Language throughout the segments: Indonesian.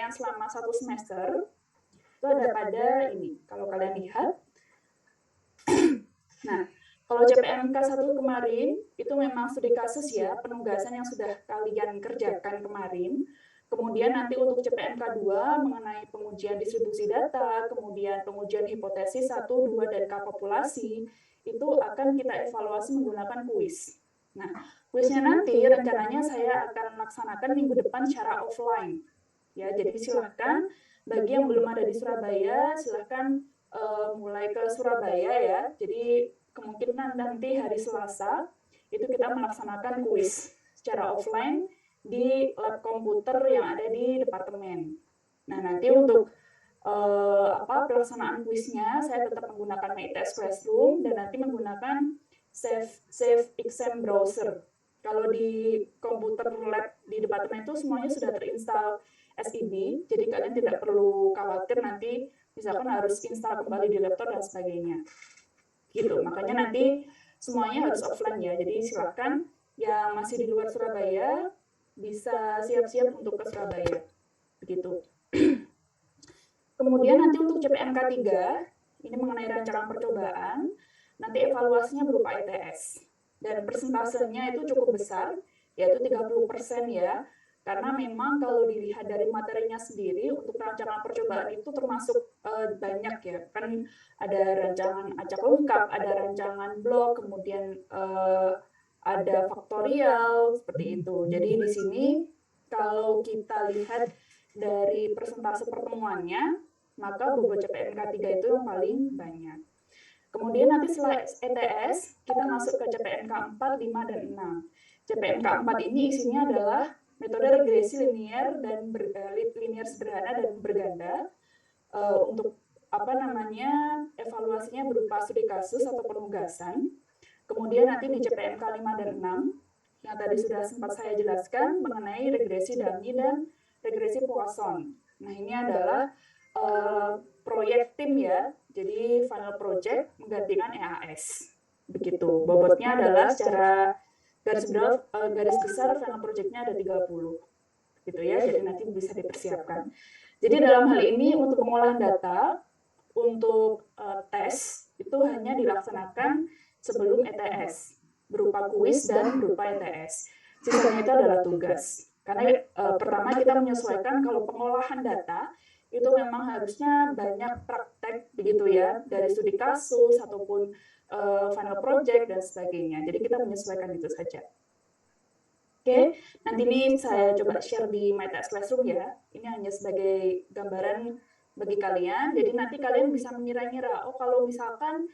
pencapaian selama 1 semester itu ada pada ini. Kalau kalian lihat, nah, kalau CPNK 1 kemarin, itu memang studi kasus ya, penugasan yang sudah kalian kerjakan kemarin. Kemudian nanti untuk CPNK 2 mengenai pengujian distribusi data, kemudian pengujian hipotesis 1, 2, dan K populasi, itu akan kita evaluasi menggunakan kuis. Nah, kuisnya nanti rencananya saya akan laksanakan minggu depan secara offline. Ya, jadi silahkan bagi yang belum ada di Surabaya, silahkan mulai ke Surabaya ya. Jadi kemungkinan nanti hari Selasa itu kita melaksanakan kuis secara offline di lab komputer yang ada di departemen. Nah, nanti untuk pelaksanaan kuisnya saya tetap menggunakan MyTest Classroom dan nanti menggunakan Save Exam Browser. Kalau di komputer lab di departemen itu semuanya sudah terinstall SIB, jadi kalian tidak perlu khawatir nanti misalkan harus install kembali di laptop dan sebagainya. Gitu, makanya nanti semuanya harus offline ya, jadi silakan yang masih di luar Surabaya bisa siap-siap untuk ke Surabaya. Begitu. Kemudian nanti untuk CPNK 3, ini mengenai rancangan percobaan, nanti evaluasinya berupa ETS. Dan persentasenya itu cukup besar, yaitu 30% ya, karena memang kalau dilihat dari materinya sendiri, untuk rancangan percobaan itu termasuk banyak ya, kan ada rancangan acak lengkap, ada rancangan blok, kemudian ada faktorial, seperti itu. Jadi di sini kalau kita lihat dari persentase pertemuannya, maka bobot CPNK 3 itu yang paling banyak. Kemudian nanti setelah ETS, kita masuk ke CPNK 4, 5, dan 6. CPNK 4 ini isinya adalah metode regresi linear dan linear sederhana dan berganda. Untuk evaluasinya berupa studi kasus atau penugasan. Kemudian nanti di CPNK 5 dan 6, yang tadi sudah sempat saya jelaskan mengenai regresi dummy dan regresi Poisson. Nah, ini adalah proyek tim ya, jadi final project menggantikan EAS. Begitu, bobotnya adalah secara garis besar final projectnya ada 30. Gitu ya, jadi nanti bisa dipersiapkan. Jadi dalam hal ini untuk pengolahan data, untuk tes, itu hanya dilaksanakan sebelum ETS, berupa kuis dan berupa ETS. Sisanya itu adalah tugas. Karena pertama kita menyesuaikan kalau pengolahan data, itu memang harusnya banyak praktek begitu ya, dari studi kasus ataupun final project dan sebagainya. Jadi kita menyesuaikan itu saja. Oke, nanti ini saya coba share di MyTest Classroom ya. Ini hanya sebagai gambaran bagi kalian. Jadi nanti kalian bisa mengira-ngira, oh kalau misalkan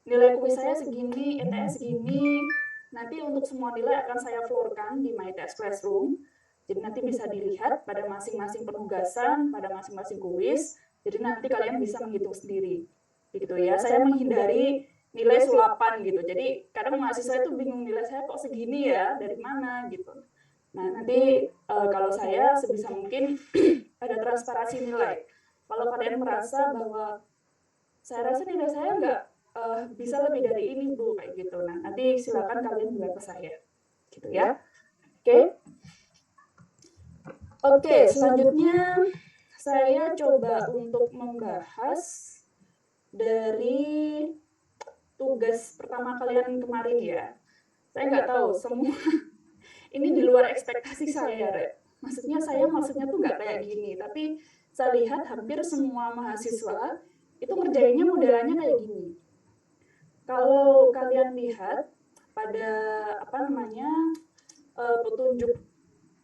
nilai kuis saya segini, ETS segini, nanti untuk semua nilai akan saya floorkan di MyTest Classroom. Jadi nanti bisa dilihat pada masing-masing penugasan, pada masing-masing kuis. Jadi nanti kalian bisa menghitung sendiri. Begitu ya. Saya menghindari nilai sulapan gitu. Jadi kadang mahasiswa itu bingung nilai saya kok segini ya, dari mana gitu. Nah, nanti kalau saya sebisa mungkin ada transparansi nilai. Kalau kalian merasa bahwa saya rasa nilai saya nggak bisa lebih dari ini Bu, kayak gitu. Nah, nanti silakan kalian bilang ke saya. Gitu ya. Oke, selanjutnya saya coba untuk membahas dari tugas pertama kalian kemarin ya. Saya nggak tahu, semua ini di luar ekspektasi saya, Re. Maksudnya tuh nggak kayak gini, tapi saya lihat hampir semua mahasiswa itu ngerjainnya modelannya kayak gini. Kalau kalian lihat pada petunjuk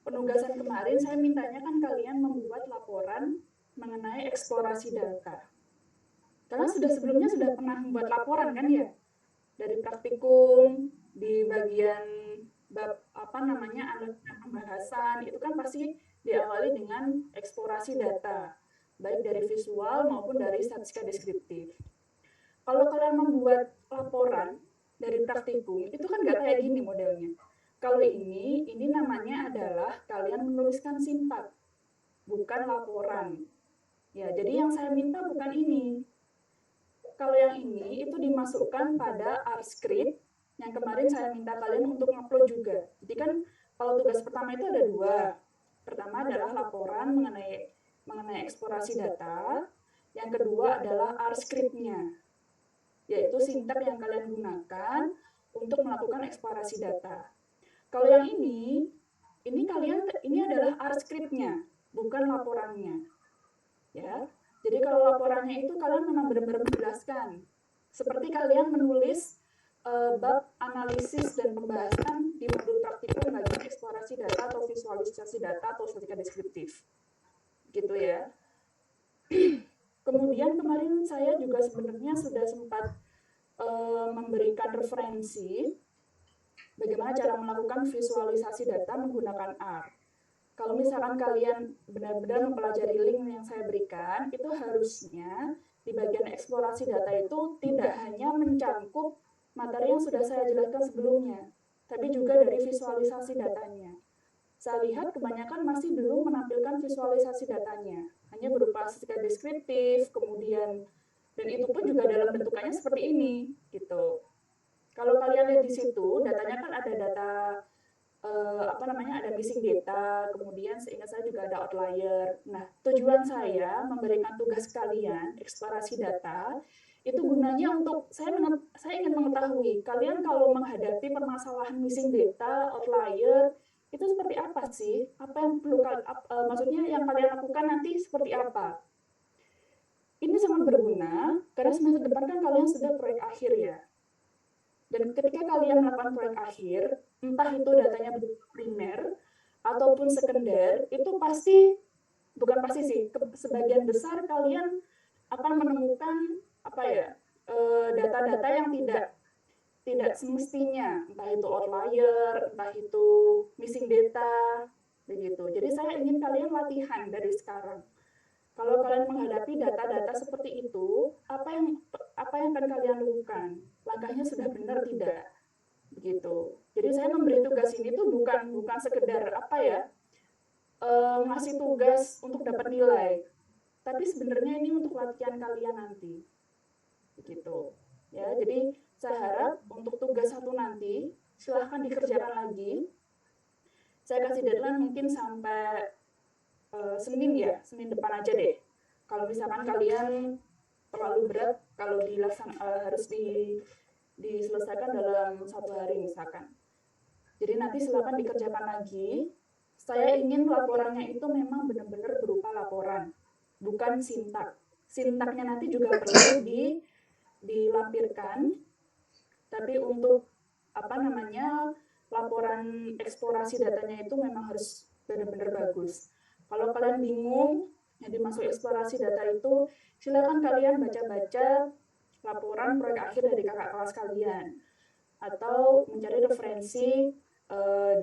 penugasan kemarin, saya mintanya kan kalian membuat laporan mengenai eksplorasi data. Kalian sebelumnya sudah pernah membuat laporan kan ya? Dari praktikum, di bagian alat pembahasan, itu kan pasti diawali dengan eksplorasi data, baik dari visual maupun dari statistika deskriptif. Kalau kalian membuat laporan dari praktikum, itu kan nggak kayak gini modelnya. Kalau ini namanya adalah kalian menuliskan simpat, bukan laporan. Ya, jadi yang saya minta bukan ini. Kalau yang ini itu dimasukkan pada R-script yang kemarin saya minta kalian untuk upload juga. Jadi kan kalau tugas pertama itu ada 2. Pertama adalah laporan mengenai mengenai eksplorasi data. Yang kedua adalah R-script-nya, yaitu sintaks yang kalian gunakan untuk melakukan eksplorasi data. Kalau yang ini adalah R-script-nya, bukan laporannya. Ya. Jadi kalau laporannya itu kalian memang benar-benar menjelaskan. Seperti kalian menulis bab analisis dan pembahasan di modul praktikum bagian eksplorasi data atau visualisasi data atau statistika deskriptif. Gitu ya. Kemudian kemarin saya juga sebenarnya sudah sempat memberikan referensi bagaimana cara melakukan visualisasi data menggunakan R. Kalau misalkan kalian benar-benar mempelajari link yang saya berikan, itu harusnya di bagian eksplorasi data itu tidak hanya mencangkup materi yang sudah saya jelaskan sebelumnya, tapi juga dari visualisasi datanya. Saya lihat kebanyakan masih belum menampilkan visualisasi datanya, hanya berupa statistika deskriptif, kemudian dan itu pun juga dalam bentukannya seperti ini, gitu. Kalau kalian lihat di situ, datanya kan ada data ada missing data, kemudian seingat saya juga ada outlier. Nah, tujuan saya memberikan tugas kalian eksplorasi data itu gunanya untuk saya ingin mengetahui kalian kalau menghadapi permasalahan missing data, outlier itu seperti apa sih? Apa yang perlu maksudnya yang kalian lakukan nanti seperti apa? Ini sangat berguna karena semester depan kan kalian sudah proyek akhir ya. Dan ketika kalian melakukan proyek akhir, entah itu datanya primer ataupun sekunder, itu pasti, bukan pasti sih, sebagian besar kalian akan menemukan data-data yang tidak semestinya, entah itu outlier, entah itu missing data, begitu. Jadi saya ingin kalian latihan dari sekarang. Kalau kalian menghadapi data-data seperti itu, apa yang akan kalian lakukan? Langkahnya sudah benar tidak? Begitu. Jadi saya memberi tugas ini tuh bukan sekedar ngasih tugas untuk dapat nilai, tapi sebenarnya ini untuk latihan kalian nanti. Begitu. Ya, jadi saya harap untuk tugas satu nanti silahkan dikerjakan lagi. Saya kasih deadline mungkin sampai Senin ya, Senin depan aja deh. Kalau misalkan kalian terlalu berat, kalau harus diselesaikan dalam 1 hari misalkan. Jadi nanti silakan dikerjakan lagi. Saya ingin laporannya itu memang benar-benar berupa laporan, bukan sintak. Sintaknya nanti juga perlu dilampirkan, tapi untuk laporan eksplorasi datanya itu memang harus benar-benar bagus. Kalau kalian bingung yang dimaksud eksplorasi data itu, silakan kalian baca-baca laporan proyek akhir dari kakak kelas kalian, atau mencari referensi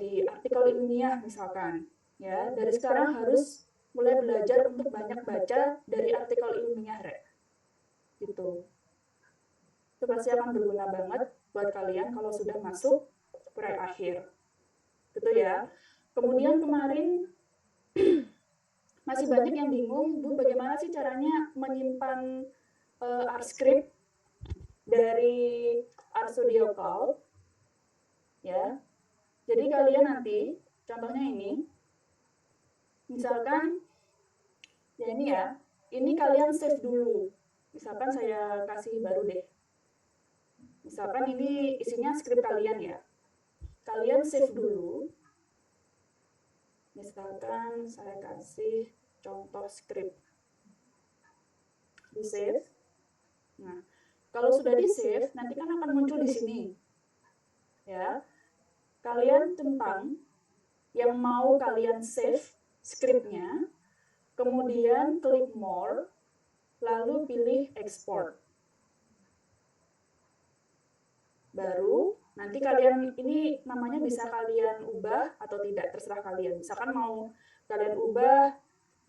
di artikel ilmiah misalkan. Ya, dari sekarang harus mulai belajar untuk banyak baca dari artikel ilmiah, gitu. Itu pasti akan berguna banget buat kalian kalau sudah masuk proyek akhir. Gitu ya. Kemudian kemarin masih banyak yang bingung, Bu, bagaimana sih caranya menyimpan R-script dari RStudio Cloud? Ya. Jadi kalian nanti, contohnya ini, misalkan, ya ini kalian save dulu. Misalkan saya kasih baru deh. Misalkan ini isinya script kalian ya. Kalian save dulu. Misalkan saya kasih contoh script. Di save. Nah, kalau sudah di save, nanti kan akan muncul di sini. Ya. Kalian tentang yang mau kalian save scriptnya, kemudian klik more, lalu pilih export. Baru nanti kalian, ini namanya bisa kalian ubah atau tidak, terserah kalian. Misalkan mau kalian ubah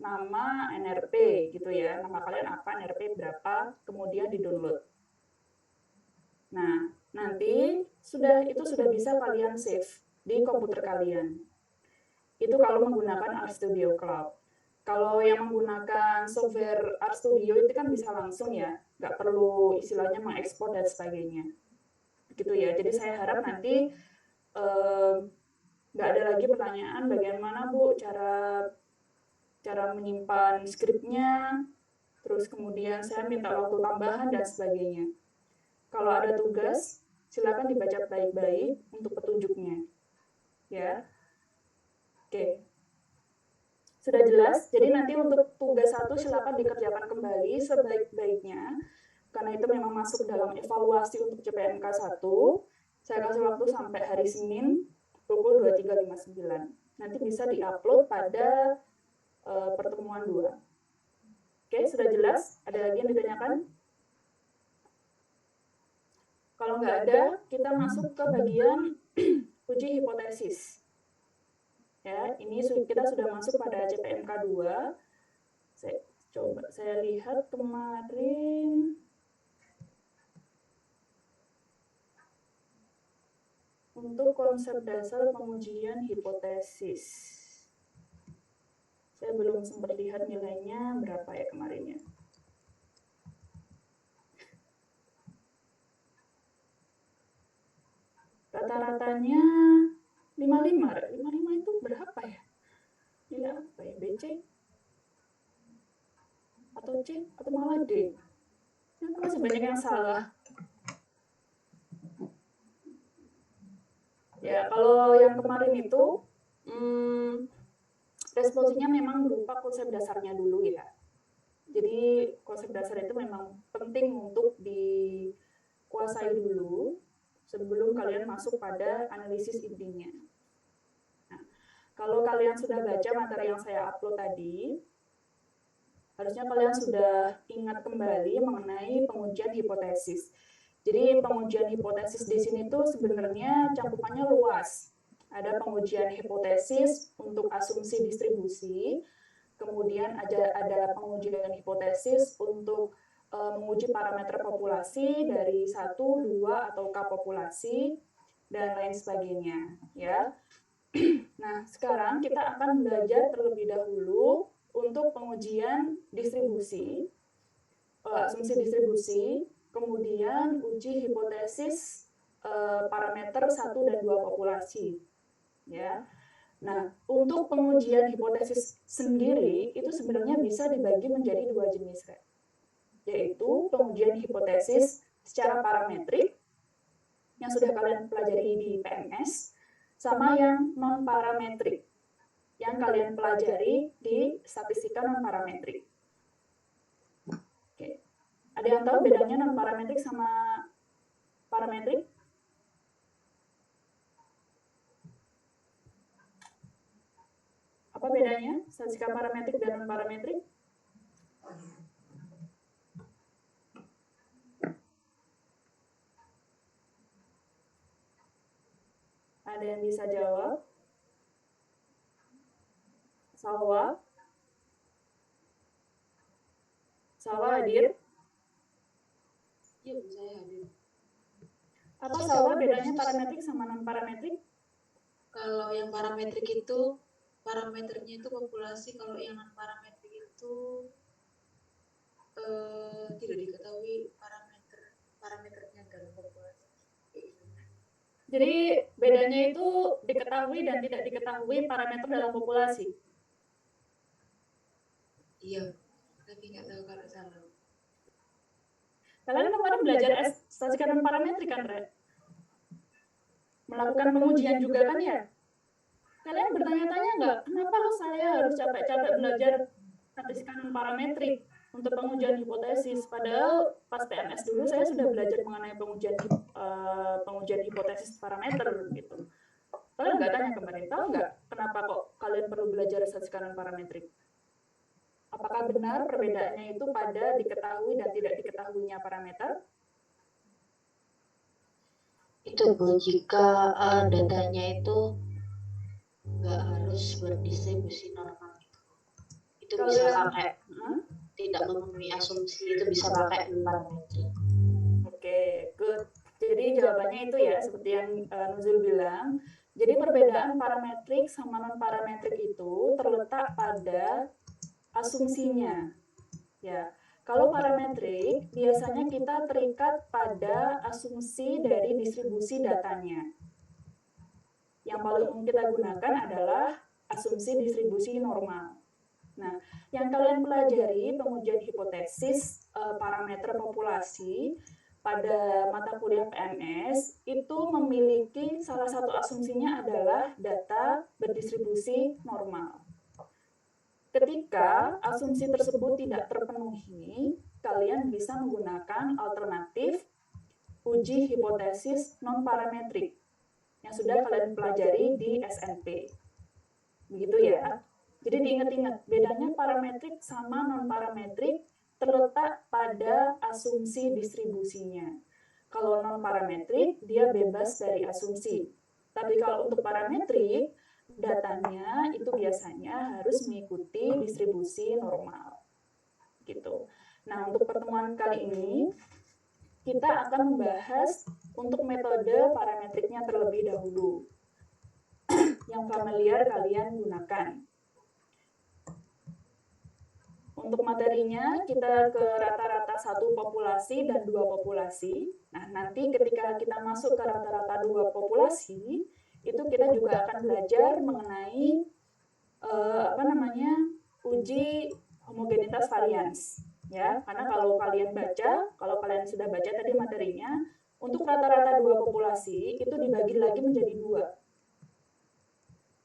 nama NRP gitu ya, nama kalian apa, NRP berapa, kemudian di-download. Nah, nanti itu sudah bisa kalian save di komputer kalian. Itu kalau menggunakan RStudio Cloud. Kalau yang menggunakan software RStudio itu kan bisa langsung ya, nggak perlu istilahnya mengekspor dan sebagainya. Gitu ya. Jadi saya harap nanti nggak ada lagi pertanyaan bagaimana Bu cara cara menyimpan skripnya, terus kemudian saya minta waktu tambahan dan sebagainya. Kalau ada tugas, silakan dibaca baik-baik untuk petunjuknya. Ya. Oke. Sudah jelas? Jadi nanti untuk tugas 1 silakan dikerjakan kembali sebaik-baiknya, karena itu memang masuk dalam evaluasi untuk CPNK 1. Saya kasih waktu sampai hari Senin pukul 23.59. Nanti bisa diupload pada pertemuan 2. Oke, sudah jelas? Ada lagi yang ditanyakan? Kalau nggak ada, kita masuk ke bagian uji hipotesis. Ya, ini kita sudah masuk pada CPNK 2. Saya lihat kemarin untuk konsep dasar pengujian hipotesis. Saya belum sempat lihat nilainya berapa ya kemarinnya. Rata-ratanya 55. 55 itu berapa ya? Nilai apa ya? BC? Atau C? Atau malah D? Masih banyak yang salah. Ya, kalau yang kemarin itu responsinya memang berupa konsep dasarnya dulu ya. Jadi konsep dasar itu memang penting untuk dikuasai dulu sebelum kalian masuk pada analisis intinya. Nah, kalau kalian sudah baca materi yang saya upload tadi, harusnya kalian sudah ingat kembali mengenai pengujian hipotesis. Jadi pengujian hipotesis di sini tuh sebenarnya cakupannya luas. Ada pengujian hipotesis untuk asumsi distribusi, kemudian ada pengujian hipotesis untuk menguji parameter populasi dari 1, 2, atau K populasi, dan lain sebagainya. Ya. Nah, sekarang kita akan belajar terlebih dahulu untuk pengujian distribusi, asumsi distribusi, kemudian uji hipotesis parameter 1 dan 2 populasi. Ya. Nah, untuk pengujian hipotesis sendiri itu sebenarnya bisa dibagi menjadi 2 jenis, yaitu pengujian hipotesis secara parametrik yang sudah kalian pelajari di PMS, sama yang non-parametrik yang kalian pelajari di statistika non-parametrik. Oke. Ada yang tahu bedanya non-parametrik sama parametrik? Apa bedanya statistika parametrik dan non-parametrik? Ada yang bisa jawab? Salwa? Salwa hadir? Iya, saya hadir. Apa Salwa bedanya parametrik sama non-parametrik? Kalau yang parametrik itu parameternya itu populasi, kalau yang non parametrik itu tidak diketahui parameternya dalam populasi. Jadi bedanya itu diketahui dan tidak diketahui parameter dalam populasi. Iya, tapi nggak tahu kalau salah. Kalian kemarin belajar statistika non parametrik kan, Re? Melakukan pengujian juga kan ya? Kalian bertanya-tanya nggak, kenapa saya harus capek-capek belajar statistika non parametrik untuk pengujian hipotesis? Padahal pas PMS dulu saya sudah belajar mengenai pengujian hipotesis parameter gitu. Kalian nggak tanya kemarin, tahu nggak kenapa kok kalian perlu belajar statistika non parametrik? Apakah benar perbedaannya itu pada diketahui dan tidak diketahuinya parameter? Itu Bu, jika datanya itu nggak harus berdistribusi normal. Itu bisa pakai tidak memenuhi asumsi, itu bisa pakai parametrik. Oke, good. Jadi jawabannya itu ya, seperti yang Nuzul bilang. Jadi perbedaan parametrik sama non-parametrik itu terletak pada asumsinya. Ya, kalau parametrik biasanya kita terikat pada asumsi dari distribusi datanya. Yang paling umum kita gunakan adalah asumsi distribusi normal. Nah, yang kalian pelajari pengujian hipotesis parameter populasi pada mata kuliah PMS itu memiliki salah satu asumsinya adalah data berdistribusi normal. Ketika asumsi tersebut tidak terpenuhi, kalian bisa menggunakan alternatif uji hipotesis non-parametrik yang sudah kalian pelajari di SNP. Begitu ya. Jadi diingat-ingat, bedanya parametrik sama non-parametrik terletak pada asumsi distribusinya. Kalau non-parametrik, dia bebas dari asumsi. Tapi kalau untuk parametrik, datanya itu biasanya harus mengikuti distribusi normal. Gitu. Nah, untuk pertemuan kali ini, kita akan membahas untuk metode parametriknya terlebih dahulu. Yang familiar kalian gunakan. Untuk materinya, kita ke rata-rata satu populasi dan dua populasi. Nah, nanti ketika kita masuk ke rata-rata dua populasi, itu kita juga akan belajar mengenai uji homogenitas varians. Ya, karena kalau kalian sudah baca tadi materinya, untuk rata-rata dua populasi itu dibagi lagi menjadi dua.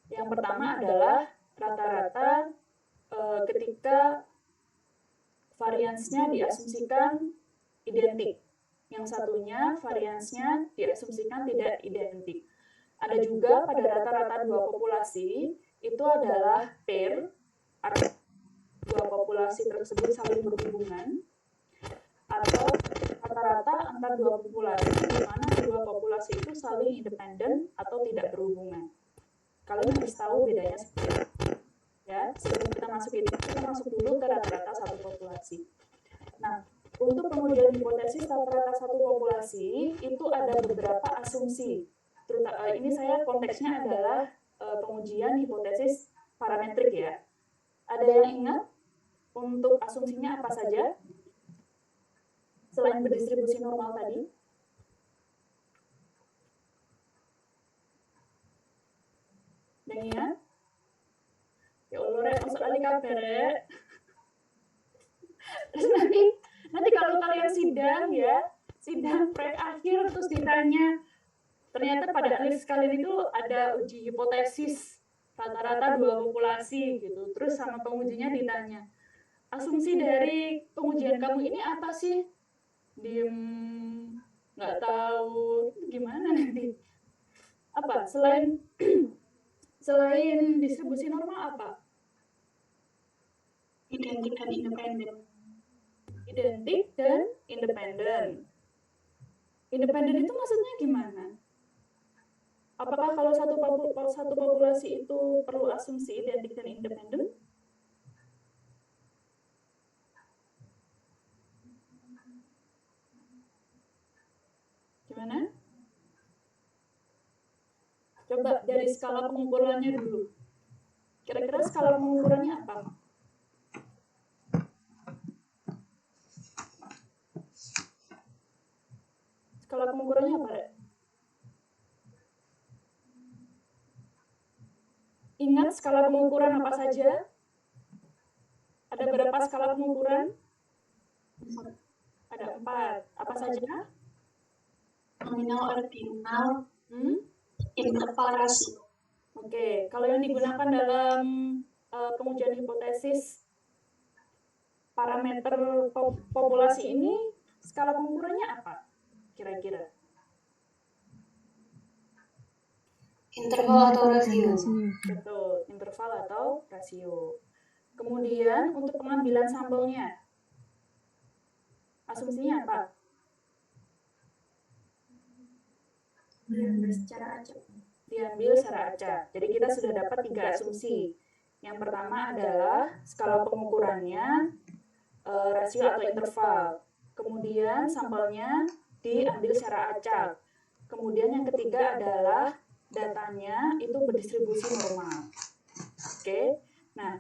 Yang pertama adalah rata-rata ketika variansnya diasumsikan identik. Yang satunya variansnya diasumsikan tidak identik. Ada juga pada rata-rata dua populasi itu adalah pair, artinya dua populasi tersebut saling berhubungan, atau rata-rata antar dua populasi di mana dua populasi itu saling independen atau tidak berhubungan. Kalian harus tahu bedanya seperti apa. Ya, sebelum kita masuk dulu ke rata-rata satu populasi. Nah, untuk pengujian hipotesis rata-rata satu populasi itu ada beberapa asumsi. Ini saya konteksnya adalah pengujian hipotesis parametrik ya. Ada yang ingat untuk asumsinya apa saja selain berdistribusi normal tadi? Yang ingat? Ya Allah, rek, masuk alih kabar. Terus nanti kalau kalian sidang proyek akhir terus ditanya, ternyata pada akhir sekalian itu ada uji hipotesis rata-rata dua populasi gitu. Terus sama pengujinya ditanya, asumsi dari pengujian kamu ini apa sih? Diem, nggak tahu, gimana nanti? Apa? Selain distribusi normal apa? Identik dan independen. Identik dan independen. Independen itu maksudnya gimana? Apakah kalau satu populasi itu perlu asumsi identik dan independen? Gimana? Coba dari skala pengukurannya dulu. Kira-kira skala pengukurannya apa? Skala pengukurannya apa, Rek? Ingat skala pengukuran apa saja? Ada berapa skala pengukuran? Ada 4. Apa saja? Nominal, ordinal, interval, rasio. Oke, kalau yang digunakan dalam pengujian hipotesis parameter populasi ini, skala pengukurannya apa? Kira-kira? Interval atau rasio. Betul, interval atau rasio. Kemudian untuk pengambilan sampelnya, asumsinya apa? Diambil secara acak. Diambil secara acak. Jadi kita sudah dapat 3 asumsi. Yang pertama adalah skala pengukurannya rasio atau interval. Kemudian sampelnya diambil secara acak. Kemudian yang ketiga adalah datanya itu berdistribusi normal. Oke. Nah,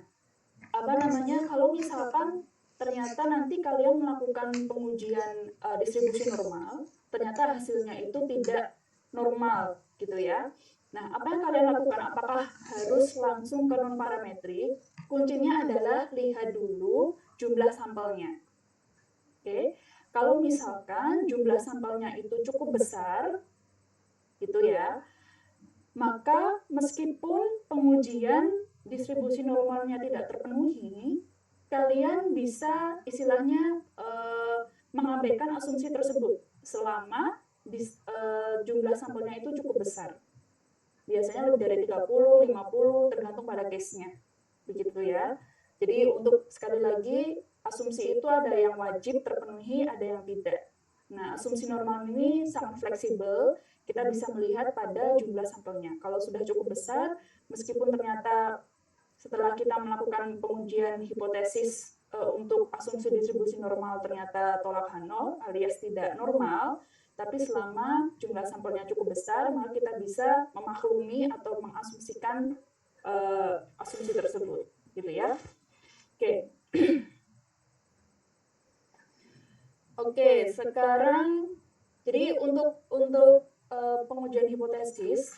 kalau misalkan ternyata nanti kalian melakukan pengujian distribusi normal, ternyata hasilnya itu tidak normal gitu ya. Nah, apa yang kalian lakukan? Apakah harus langsung ke non-parametrik kuncinya adalah lihat dulu jumlah sampelnya. Oke, kalau misalkan jumlah sampelnya itu cukup besar, gitu ya, maka meskipun pengujian distribusi normalnya tidak terpenuhi, kalian bisa istilahnya mengabaikan asumsi tersebut selama jumlah sampelnya itu cukup besar. Biasanya lebih dari 30, 50, tergantung pada case-nya. Begitu ya. Jadi untuk sekali lagi, asumsi itu ada yang wajib terpenuhi, ada yang tidak. Nah, asumsi normal ini sangat fleksibel, kita bisa melihat pada jumlah sampelnya. Kalau sudah cukup besar, meskipun ternyata setelah kita melakukan pengujian hipotesis untuk asumsi distribusi normal ternyata tolak H0 alias tidak normal, tapi selama jumlah sampelnya cukup besar, maka kita bisa memaklumi atau mengasumsikan asumsi tersebut, gitu ya. Oke. Oke, sekarang jadi untuk pengujian hipotesis,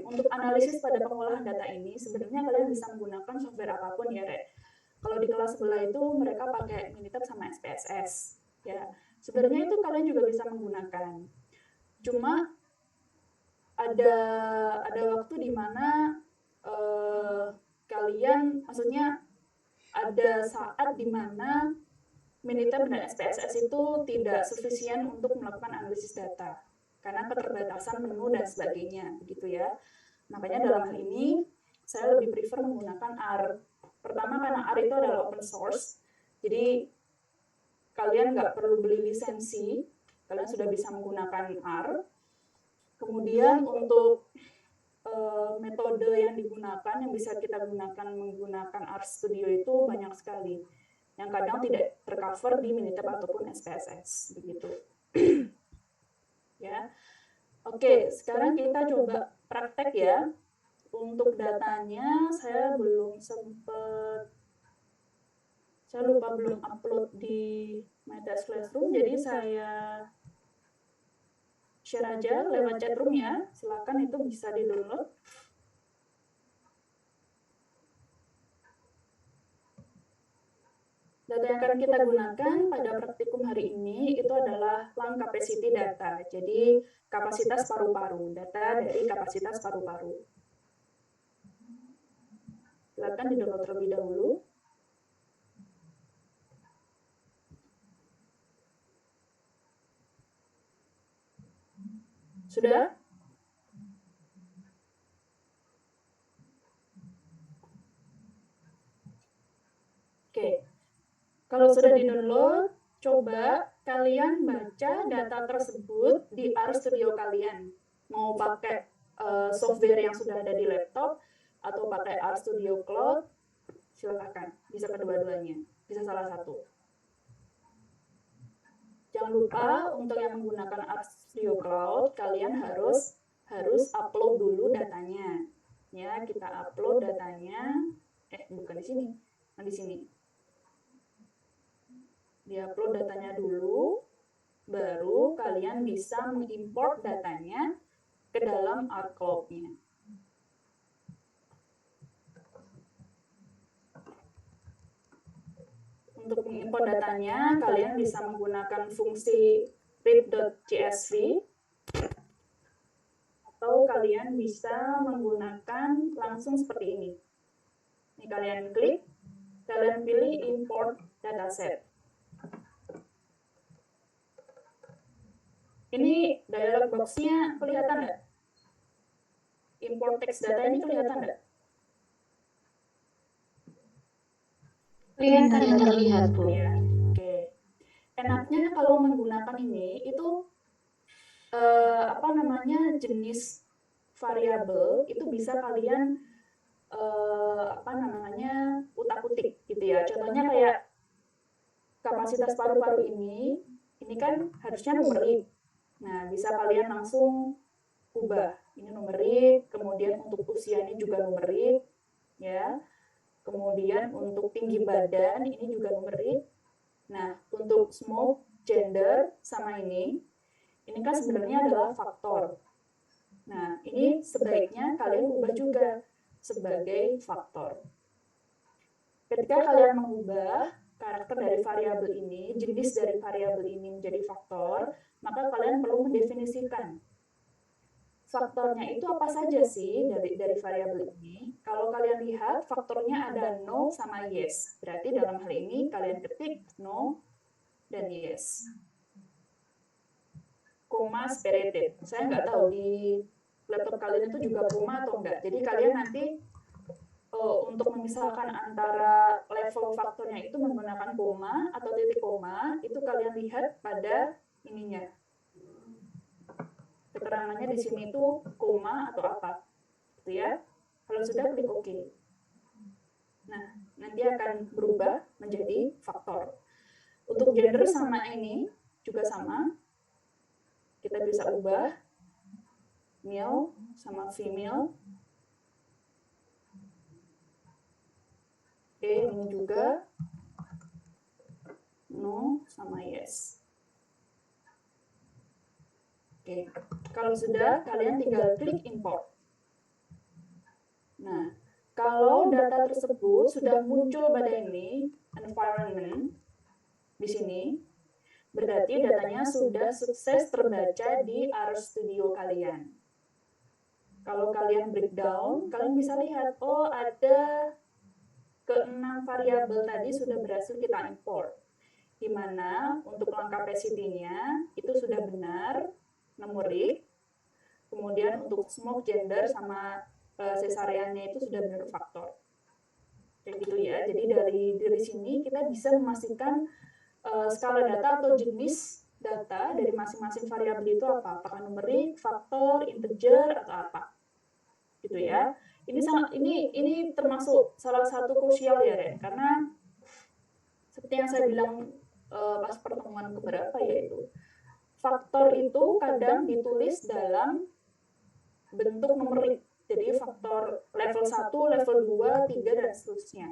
untuk analisis pada pengolahan data ini, sebenarnya kalian bisa menggunakan software apapun ya, Rek. Kalau di kelas sebelah itu mereka pakai Minitab sama SPSS, ya. Sebenarnya itu kalian juga bisa menggunakan. Cuma ada waktu di mana kalian, maksudnya ada saat di mana Minitab dan SPSS itu tidak sufisien untuk melakukan analisis data karena keterbatasan menu dan sebagainya, begitu ya. Makanya dalam hal ini saya lebih prefer menggunakan R. Pertama karena R itu adalah open source, jadi kalian nggak perlu beli lisensi, kalian sudah bisa menggunakan R. Kemudian untuk metode yang digunakan, yang bisa kita gunakan menggunakan R Studio itu banyak sekali, yang kadang tidak tercover di Minitab ataupun SPSS, begitu. Ya, oke, sekarang kita coba praktek ya. Untuk datanya saya belum sempat, saya lupa belum upload di MyTest Classroom, jadi saya share aja lewat chat room ya. Silakan, itu bisa di-download. Data yang akan kita gunakan pada praktikum hari ini itu adalah lung capacity data. Jadi kapasitas paru-paru, data dari kapasitas paru-paru. Silakan di-download terlebih dahulu. Sudah? Oke. Kalau sudah di-download, coba kalian baca data tersebut di R Studio kalian. Mau pakai software yang sudah ada di laptop atau pakai R Studio Cloud, silakan. Bisa kedua-duanya, bisa salah satu. Jangan lupa untuk yang menggunakan R Studio Cloud, kalian harus upload dulu datanya. Ya, kita upload datanya. Bukan di sini, nah di sini. Di-upload datanya dulu, baru kalian bisa mengimport datanya ke dalam R Cloud-nya. Untuk mengimport datanya, kalian bisa menggunakan fungsi read.csv, atau kalian bisa menggunakan langsung seperti ini. Ini kalian klik, kalian pilih import dataset. Ini dialog box-nya kelihatan nggak? Import text data ini kelihatan nggak? Kelihatan, terlihat, Bu. Ya, oke. Enaknya kalau menggunakan ini itu jenis variabel itu bisa kalian utak-utik gitu ya. Contohnya kayak kapasitas paru-paru ini kan harusnya numerik. Nah, bisa kalian langsung ubah. Ini numerik, kemudian untuk usia ini juga numerik, ya. Kemudian untuk tinggi badan ini juga numerik. Nah, untuk smoke, gender, sama ini kan sebenarnya adalah faktor. Nah, ini sebaiknya kalian ubah juga sebagai faktor. Ketika kalian mengubah karakter dari variabel ini, jenis dari variabel ini menjadi faktor, maka kalian perlu mendefinisikan faktornya itu apa saja sih dari variabel ini. Kalau kalian lihat faktornya ada no sama yes. Berarti dalam hal ini kalian ketik no dan yes. Koma separated. Saya nggak tahu di laptop kalian itu juga koma atau enggak. Jadi kalian nanti untuk memisahkan antara level faktornya itu menggunakan koma atau titik koma, itu kalian lihat pada ininya. Keterangannya di sini itu koma atau apa, gitu ya. Kalau sudah klik OK. Nah, nanti akan berubah menjadi faktor. Untuk gender sama ini juga sama. Kita bisa ubah male sama female. Oke, ini juga no sama yes. Oke, kalau sudah, kalian tinggal klik import. Nah, kalau data tersebut sudah muncul pada ini, environment, di sini, berarti datanya sudah sukses terbaca di RStudio kalian. Kalau kalian breakdown, kalian bisa lihat, oh ada ke-6 variabel tadi sudah berhasil kita import. Di mana untuk langkah capacity-nya itu sudah benar, numerik, kemudian untuk smoke, gender, sama cesareannya itu sudah benar faktor. Kayak gitu ya. Jadi dari sini kita bisa memastikan skala data atau jenis data dari masing-masing variabel itu apa. Apakah numerik, faktor, integer, atau apa. Gitu ya. Ini termasuk salah satu krusial ya, Ren. Karena seperti yang saya bilang pas pertemuan keberapa yaitu faktor itu kadang ditulis dalam bentuk numerik. Jadi faktor level 1, level 2, 3, dan seterusnya.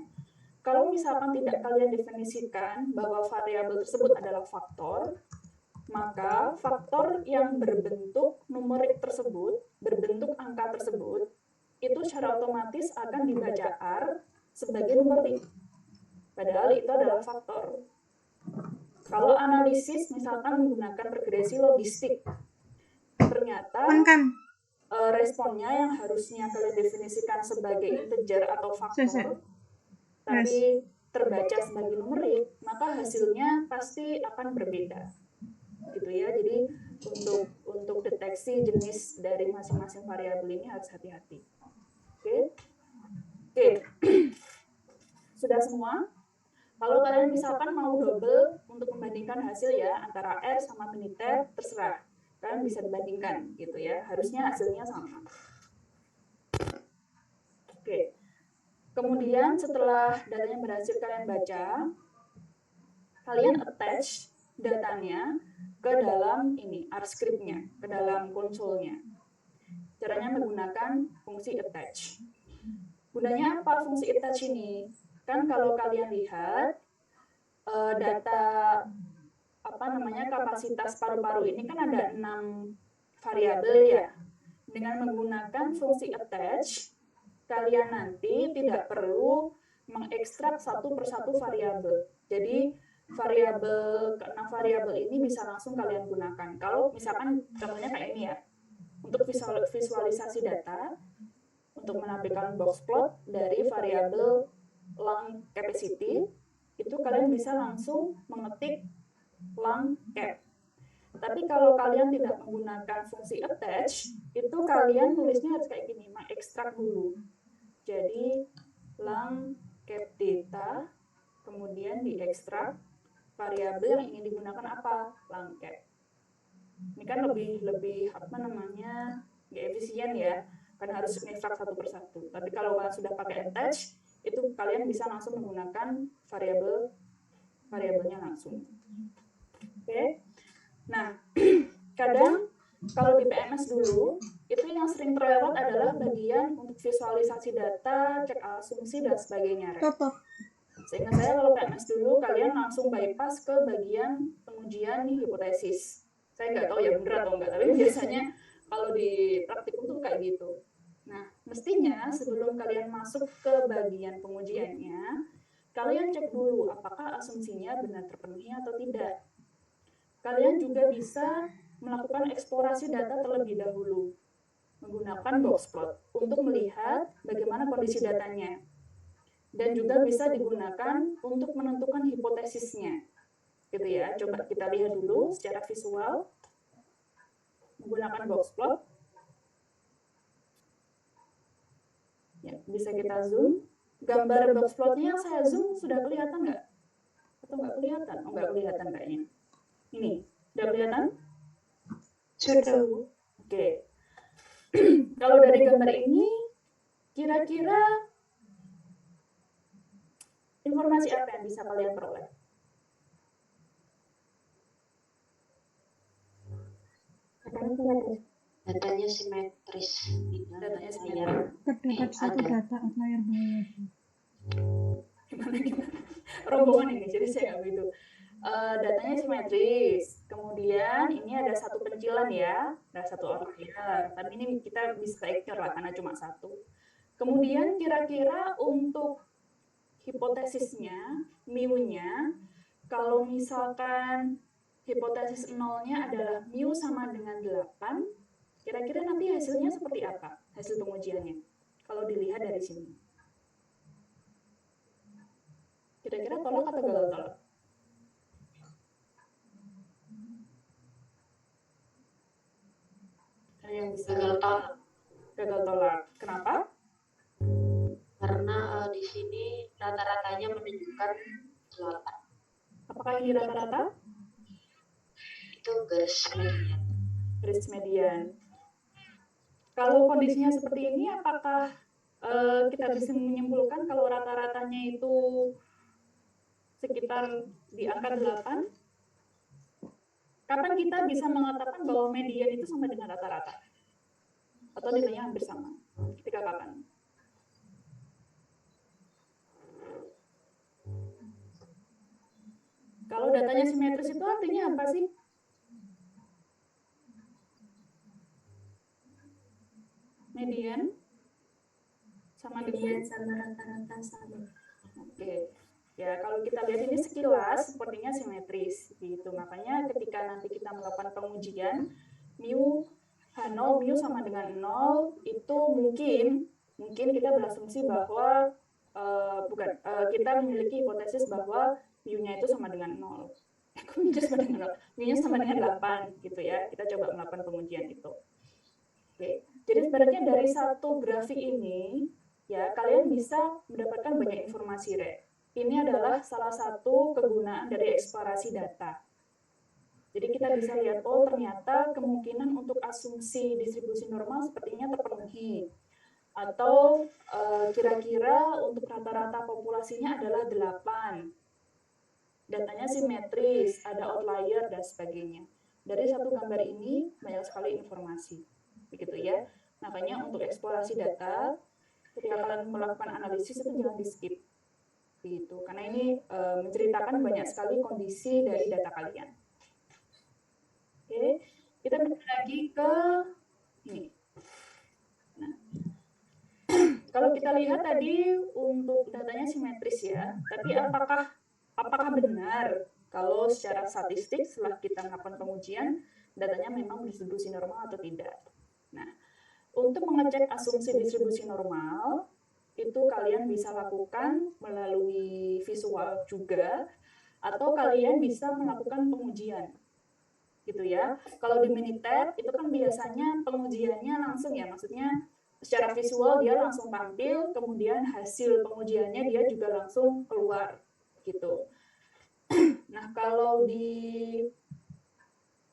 Kalau misalkan tidak kalian definisikan bahwa variabel tersebut adalah faktor, maka faktor yang berbentuk numerik tersebut, berbentuk angka tersebut, itu secara otomatis akan dibaca R sebagai numerik. Padahal itu adalah faktor. Kalau analisis misalkan menggunakan regresi logistik, ternyata responnya yang harusnya kalian definisikan sebagai integer atau faktor, tapi terbaca sebagai numerik, maka hasilnya pasti akan berbeda. Gitu ya. Jadi untuk deteksi jenis dari masing-masing variabel ini harus hati-hati. Oke. Sudah semua? Kalau kalian misalkan mau double untuk membandingkan hasil ya antara R sama Minitab, terserah. Kalian bisa dibandingkan gitu ya. Harusnya hasilnya sama. Oke. Kemudian setelah datanya berhasil kalian baca, kalian attach datanya ke dalam ini R-script-nya, ke dalam konsolnya. Caranya menggunakan fungsi attach. Gunanya apa fungsi attach ini? Kan kalau kalian lihat data kapasitas paru-paru ini kan ada 6 variabel ya. Dengan menggunakan fungsi attach, kalian nanti tidak perlu mengekstrak satu persatu variabel. Jadi ke-6 variabel ini bisa langsung kalian gunakan. Kalau misalkan contohnya kayak ini ya, untuk visualisasi data, untuk menampilkan box plot dari variabel lung capacity, itu kalian bisa langsung mengetik lung cap. Tapi kalau kalian tidak menggunakan fungsi attach, itu kalian tulisnya harus kayak gini, mengekstrak dulu. Jadi lung cap data, kemudian diekstrak variabel yang ingin digunakan apa? Lung cap. Ini kan lebih nggak efisien ya, kan harus mengekstrak satu persatu. Tapi kalau kalian sudah pakai attach, itu kalian bisa langsung menggunakan variabelnya langsung. Oke. Nah, kadang kalau di PMS dulu, itu yang sering terlewat adalah bagian untuk visualisasi data, cek asumsi, dan sebagainya. Sehingga saya kalau PMS dulu, kalian langsung bypass ke bagian pengujian hipotesis. Saya nggak tahu ya benar atau enggak, tapi biasanya kalau di praktikum tuh kayak gitu. Nah, mestinya sebelum kalian masuk ke bagian pengujiannya, kalian cek dulu apakah asumsinya benar terpenuhi atau tidak. Kalian juga bisa melakukan eksplorasi data terlebih dahulu menggunakan box plot untuk melihat bagaimana kondisi datanya. Dan juga bisa digunakan untuk menentukan hipotesisnya. Gitu ya. Coba kita lihat dulu secara visual menggunakan box plot. Ya, bisa kita zoom. Gambar box plotnya yang saya zoom sudah kelihatan nggak? Atau nggak kelihatan? Oh, nggak kelihatan kayaknya. Ini, udah kelihatan? Sudah. Oke. Kalau dari gambar ini, kira-kira informasi apa yang bisa kalian peroleh? Datanya simetris. Datanya simetris. Terdapat satu data outlier bawah. Gimana? Rombongan ini, jadi saya nggak begitu. Datanya simetris. Kemudian ini ada satu pencilan ya, ada satu outlier. Tapi ini kita bisa ignore lah karena cuma satu. Kemudian kira-kira untuk hipotesisnya, mu-nya, kalau misalkan hipotesis nolnya adalah mu sama dengan 8, kira-kira nanti hasilnya seperti apa? Hasil pengujiannya. Kalau dilihat dari sini. Kira-kira tolak atau gagal tolak? Yang bisa gagal tolak. Kenapa? Karena di sini rata-ratanya menunjukkan 8. Apakah ini rata-rata? Itu garis median. Garis median. Kalau kondisinya seperti ini, apakah kita bisa menyimpulkan kalau rata-ratanya itu sekitar di angka 8? Kapan kita bisa mengatakan bahwa median itu sama dengan rata-rata? Atau nilainya hampir sama? Ketika kapan? Kalau datanya simetris itu artinya apa sih? Median sama median sama rata-rata sama. Oke. Ya, kalau kita lihat ini sekilas sepertinya simetris gitu. Makanya ketika nanti kita melakukan pengujian mu H0 mu sama dengan 0 itu mungkin kita berasumsi bahwa kita memiliki hipotesis bahwa mu-nya itu sama dengan 0. Mu-nya sama dengan 0. Mu-nya sama dengan 8 gitu ya. Kita coba melakukan pengujian itu. Oke. Jadi sebenarnya dari satu grafik ini ya kalian bisa mendapatkan banyak informasi, Ini adalah salah satu kegunaan dari eksplorasi data. Jadi kita bisa lihat, oh ternyata kemungkinan untuk asumsi distribusi normal sepertinya terpenuhi. Atau kira-kira untuk rata-rata populasinya adalah 8. Datanya simetris, ada outlier, dan sebagainya. Dari satu gambar ini banyak sekali informasi. Begitu ya. Makanya untuk eksplorasi data, ketika kalian melakukan analisis itu jangan di-skip. Gitu. Karena ini menceritakan banyak sekali kondisi dari data kalian. Oke, kita balik lagi ke ini. Nah, kalau kita lihat tadi untuk datanya simetris ya, tapi apakah benar kalau secara statistik setelah kita melakukan pengujian datanya memang distribusi normal atau tidak? Nah, untuk mengecek asumsi distribusi normal itu kalian bisa lakukan melalui visual juga, atau kalian bisa melakukan pengujian, gitu ya. Kalau di Minitab itu kan biasanya pengujiannya langsung ya, maksudnya secara visual dia langsung tampil, kemudian hasil pengujiannya dia juga langsung keluar, gitu. Nah, kalau di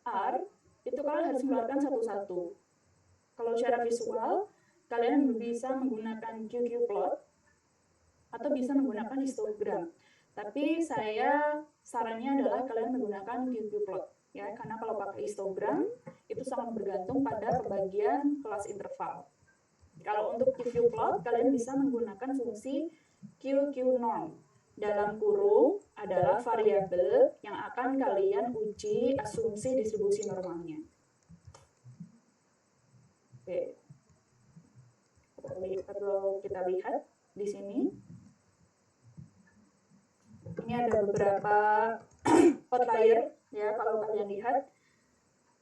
R itu kalian harus mengeluarkan satu-satu. Kalau secara visual kalian bisa menggunakan QQ plot atau bisa menggunakan histogram. Tapi saya sarannya adalah kalian menggunakan QQ plot ya, karena kalau pakai histogram itu sangat bergantung pada pembagian kelas interval. Kalau untuk QQ plot kalian bisa menggunakan fungsi QQ norm. Dalam kurung adalah variabel yang akan kalian uji asumsi distribusi normalnya. Oke. Kalau kita lihat di sini, ini ada beberapa outlier ya kalau kalian lihat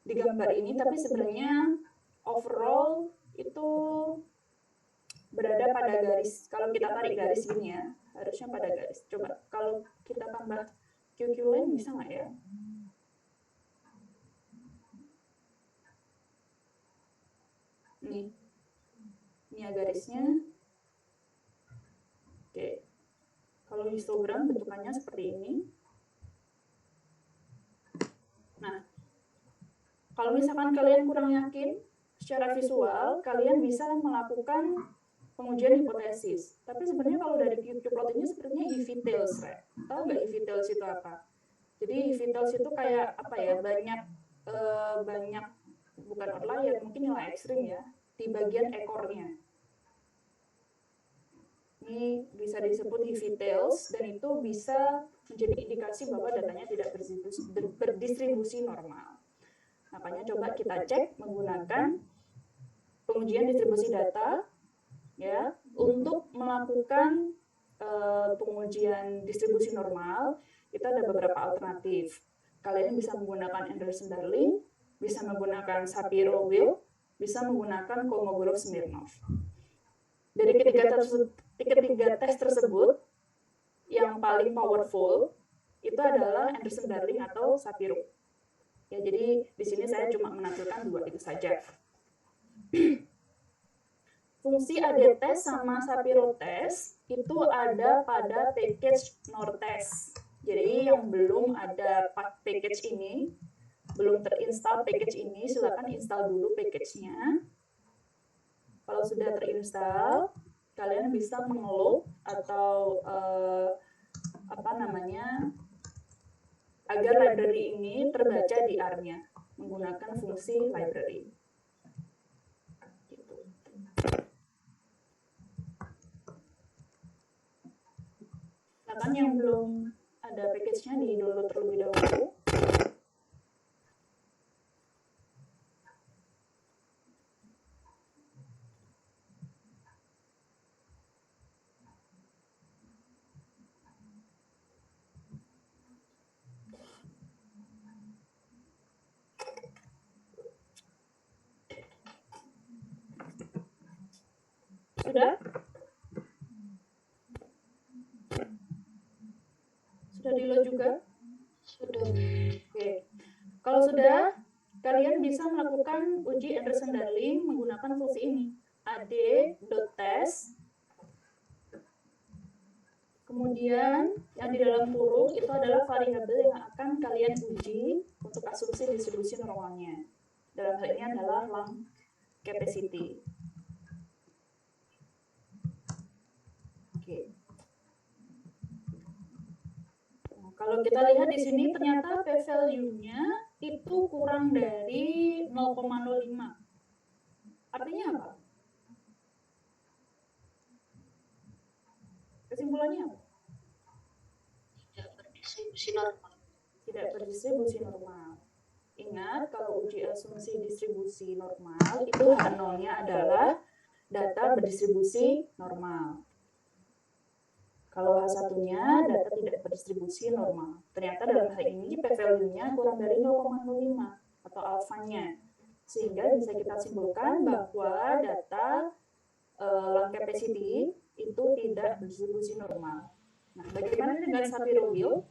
di gambar ini, tapi sebenarnya overall itu berada pada garis. Kalau kita tarik garis gini ya, harusnya pada garis. Coba kalau kita tambah QQ line bisa nggak ya? Nih, ini ya garisnya. Oke, kalau histogram bentukannya seperti ini. Nah, kalau misalkan kalian kurang yakin secara visual, kalian bisa melakukan pengujian hipotesis. Tapi sebenarnya kalau dari QQ plot ini sepertinya Heavy-Tails, tahu nggak Heavy-Tails itu apa? Jadi Heavy-Tails itu kayak apa ya? Banyak bukan outlier, mungkin nilai ekstrim ya di bagian ekornya. Ini bisa disebut Heavy-Tails dan itu bisa menjadi indikasi bahwa datanya tidak berdistribusi normal. Makanya coba kita cek menggunakan pengujian distribusi data ya untuk melakukan pengujian distribusi normal. Itu ada beberapa alternatif. Kalian bisa menggunakan Anderson-Darling, bisa menggunakan Shapiro-Wilk, bisa menggunakan Kolmogorov-Smirnov. Dari ketiga tes tersebut, yang paling powerful itu adalah Anderson-Darling atau Shapiro. Ya, jadi di sini saya cuma menampilkan dua itu saja. Fungsi AD test sama Shapiro test itu ada pada package NOR-test. Jadi yang belum ada package ini, belum terinstall package ini, silakan install dulu package-nya. Kalau sudah terinstall, kalian bisa mengeload atau agar library ini terbaca di R-nya menggunakan fungsi library. Gitu. Silakan yang belum ada package-nya di-download terlebih dahulu. Sudah? Sudah di-load juga? Sudah. Oke. Kalau sudah, kalian bisa melakukan uji Anderson-Darling menggunakan fungsi ini. ad.test. Kemudian yang di dalam kurung itu adalah variabel yang akan kalian uji untuk asumsi distribusi normalnya. Dalam hal ini adalah lung capacity. Oke. Nah, kalau kita lihat di sini ternyata p-value-nya itu kurang dari 0,05. Artinya apa? Kesimpulannya apa? Tidak berdistribusi normal. Tidak berdistribusi normal. Ingat, kalau uji asumsi distribusi normal, itu H0-nya adalah data berdistribusi normal. Kalau H1-nya data tidak berdistribusi normal. Ternyata dalam hal ini p-value-nya kurang dari 0,05 atau alfanya. Sehingga bisa kita simpulkan bahwa data lung capacity itu tidak berdistribusi normal. Nah, bagaimana dengan Shapiro-Wilk?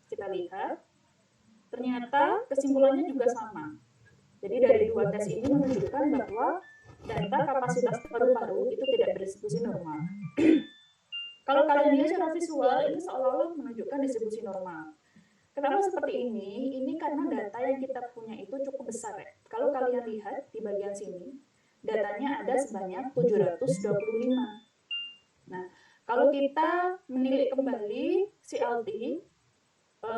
Kita lihat, ternyata kesimpulannya juga sama. Jadi dari dua tes ini menunjukkan bahwa data kapasitas paru-paru itu tidak berdistribusi normal. Kalau kalian lihat secara visual, ini seolah-olah menunjukkan distribusi normal. Kenapa seperti ini? Ini karena data yang kita punya itu cukup besar. Ya. Kalau kalian lihat di bagian sini, datanya ada sebanyak 725. Nah, kalau kita menilik kembali CLT,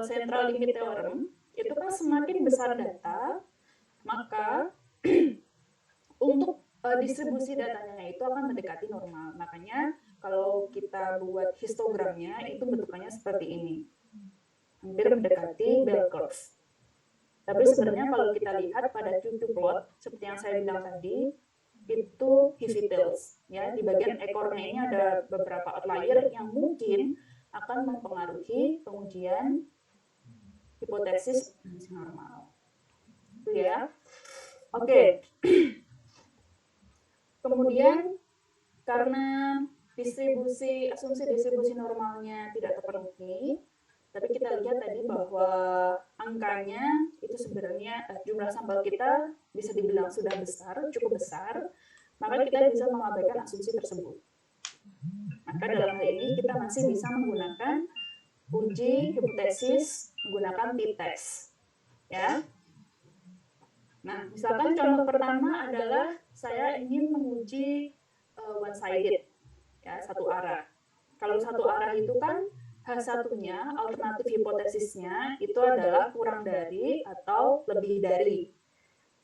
Central Limit Theorem, itu kan semakin besar data, maka untuk distribusi datanya itu akan mendekati normal. Makanya kalau kita buat histogramnya itu bentukannya seperti ini. Hampir mendekati bell curve. Tapi sebenarnya kalau kita lihat pada QQ plot, seperti yang saya bilang tadi, itu Heavy-Tails. Ya, di bagian ekornya ini ada beberapa outlier yang mungkin akan mempengaruhi pengujian hipotesis ekspansi normal. Itu ya. Oke. Kemudian karena asumsi distribusi normalnya tidak terpenuhi, tapi kita lihat tadi bahwa angkanya itu sebenarnya jumlah sampel kita bisa dibilang sudah besar, cukup besar, maka kita bisa mengabaikan asumsi tersebut. Maka dalam hal ini kita masih bisa menggunakan uji hipotesis menggunakan t-test. Ya. Nah, misalkan contoh pertama adalah saya ingin menguji one-sided, ya, satu arah. Kalau satu arah itu kan H1-nya, alternatif hipotesisnya, itu adalah kurang dari atau lebih dari.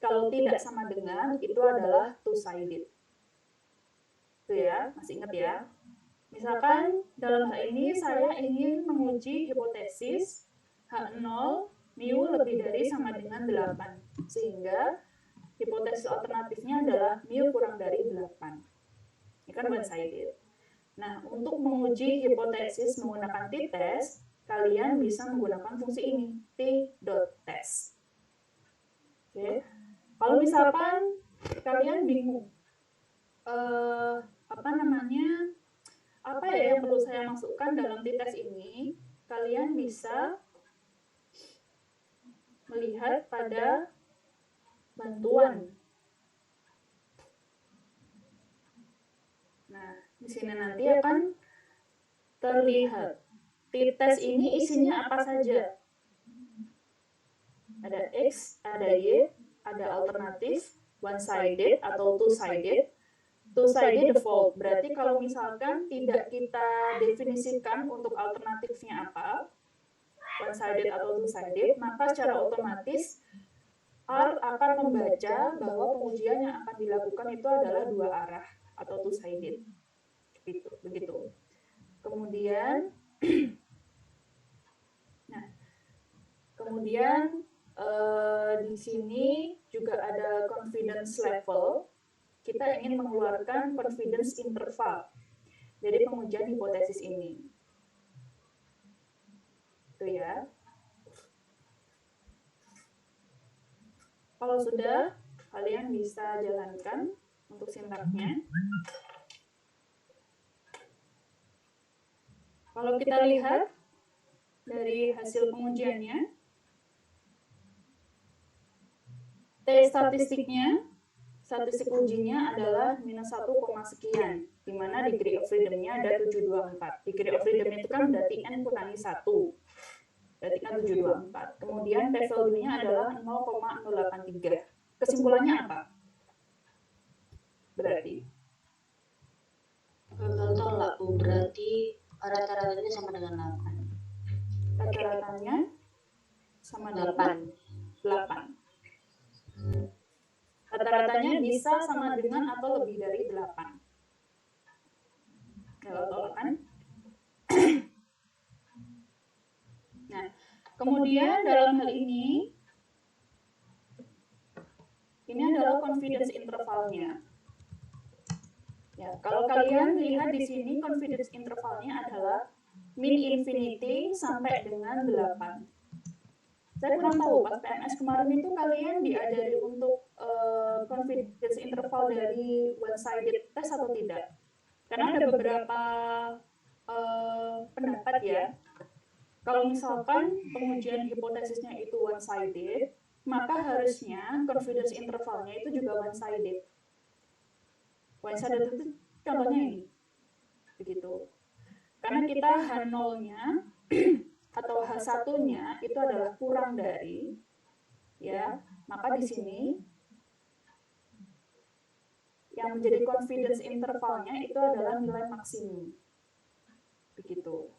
Kalau tidak sama dengan, itu adalah two-sided. Itu ya, masih ingat ya. Misalkan dalam hal ini saya ingin menguji hipotesis H0 mu lebih dari sama dengan 8. Sehingga hipotesis alternatifnya adalah mu kurang dari 8. Ini kan one-sided. Nah, untuk menguji hipotesis menggunakan t-test, kalian bisa menggunakan fungsi ini, t.test. Oke. Kalau misalkan kalian bingung, apa ya yang perlu saya masukkan dalam t-test ini, kalian bisa melihat pada bantuan. Nah, di sini nanti akan terlihat t-test ini isinya apa saja. Ada X, ada Y, ada alternatif, one-sided atau two-sided. Two-sided default, berarti kalau misalkan tidak kita definisikan untuk alternatifnya apa, one-sided atau two-sided, maka secara otomatis R akan membaca bahwa pengujian yang akan dilakukan itu adalah dua arah atau two-sided. Begitu. Kemudian, di sini juga ada confidence level. Kita ingin mengeluarkan confidence interval dari pengujian hipotesis ini. Itu ya. Kalau sudah, kalian bisa jalankan untuk sintaknya. Kalau kita lihat dari hasil pengujiannya, statistik ujinya adalah minus 1, sekian, di mana degree of freedom-nya ada 724. Degree of freedom itu kan berarti N kurangi 1, berarti kan 724. Kemudian p-value-nya adalah 0,083. Kesimpulannya apa? Berarti? Gagal tolak, Bu. Berarti rata-ratanya sama dengan 8. Rata-ratanya sama dengan 8. Rata-ratanya bisa sama dengan atau lebih dari 8. Gagal tolak kan? Nah, kemudian dalam hal ini adalah confidence intervalnya. Ya, kalau kalian lihat di sini confidence intervalnya adalah min infinity sampai dengan 8. Saya kurang tahu pas PMS kemarin itu kalian diajari untuk confidence interval dari one-sided test atau tidak? Karena ada beberapa pendapat ya. Kalau misalkan pengujian hipotesisnya itu one-sided, maka harusnya confidence intervalnya itu juga one-sided. One-sided itu contohnya ini. Begitu. Karena kita H0-nya atau H1-nya itu adalah kurang dari, ya, maka di sini yang menjadi confidence intervalnya itu adalah nilai maksimum. Begitu.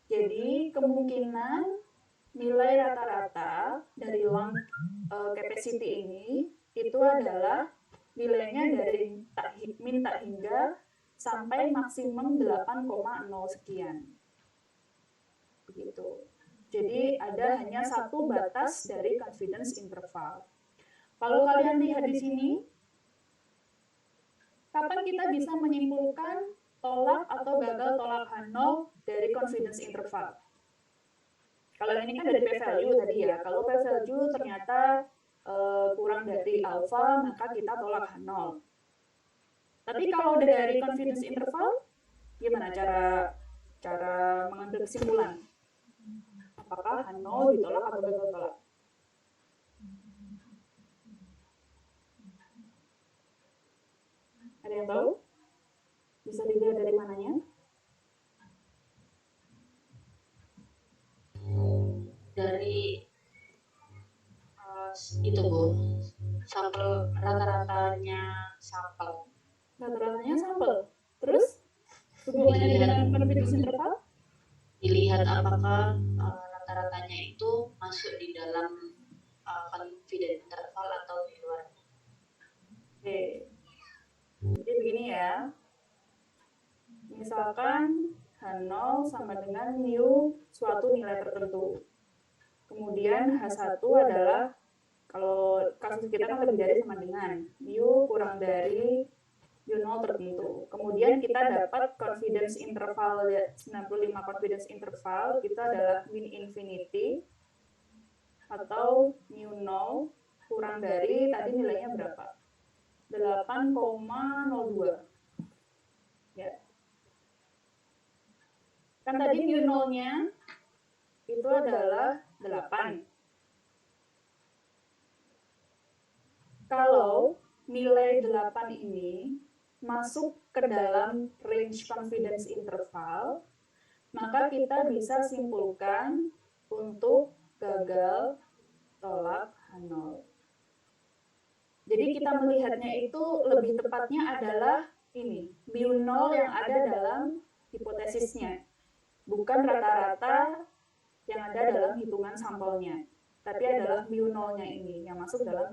Jadi kemungkinan nilai rata-rata dari lung capacity ini itu adalah nilainya dari min tak hingga sampai maksimum 8,0 sekian. Begitu. Jadi ada hanya satu batas dari confidence interval. Kalau kalian lihat di sini, kapan kita bisa menyimpulkan tolak atau gagal tolak H0 dari confidence interval. Kalau ini kan dari p-value tadi ya. Kalau p-value ternyata kurang dari alpha, maka kita tolak H0. Tapi kalau dari confidence interval, gimana cara mengambil kesimpulan? Apakah H0 ditolak atau gagal tolak? Ada yang tahu? Bisa dilihat dari mananya? Dari itu Bu, sampel rata-ratanya sampel. Rata-ratanya sampel. Terus hubungannya dengan confidence interval? Dilihat apakah rata-ratanya itu masuk di dalam confidence interval atau di luarnya. Oke. Jadi begini ya. Misalkan H0 sama dengan mu suatu nilai tertentu. Kemudian H1 adalah, kalau kasus kita kan lebih dari sama dengan, mu kurang dari mu0 tertentu. Kemudian kita dapat confidence interval 95 confidence interval, itu adalah min infinity atau mu0 kurang dari, tadi nilainya berapa? 8,02. Ya. Kan tadi mu0-nya itu adalah 8. Kalau nilai 8 ini masuk ke dalam range confidence interval, maka kita bisa simpulkan untuk gagal tolak H0. Jadi kita melihatnya itu lebih tepatnya adalah ini, mu0 yang ada dalam hipotesisnya. Bukan rata-rata yang ada dalam hitungan sampelnya, tapi adalah mu0-nya ini yang masuk dalam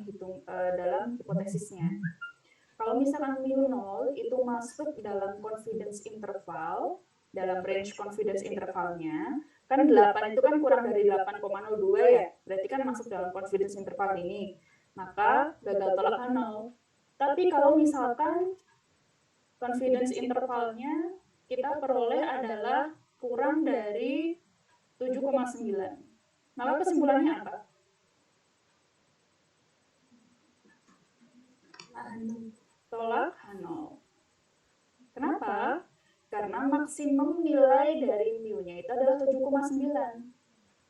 dalam hipotesisnya. Kalau misalkan mu0 itu masuk dalam confidence interval, dalam range confidence intervalnya, kan 8 itu kan kurang dari 8,02 ya, berarti kan masuk dalam confidence interval ini, maka gagal tolak H0. Tapi kalau misalkan confidence intervalnya kita peroleh adalah kurang dari 7,9. Maka kesimpulannya apa? Tolak H0. Kenapa? Karena maksimum nilai dari mu-nya itu adalah 7,9.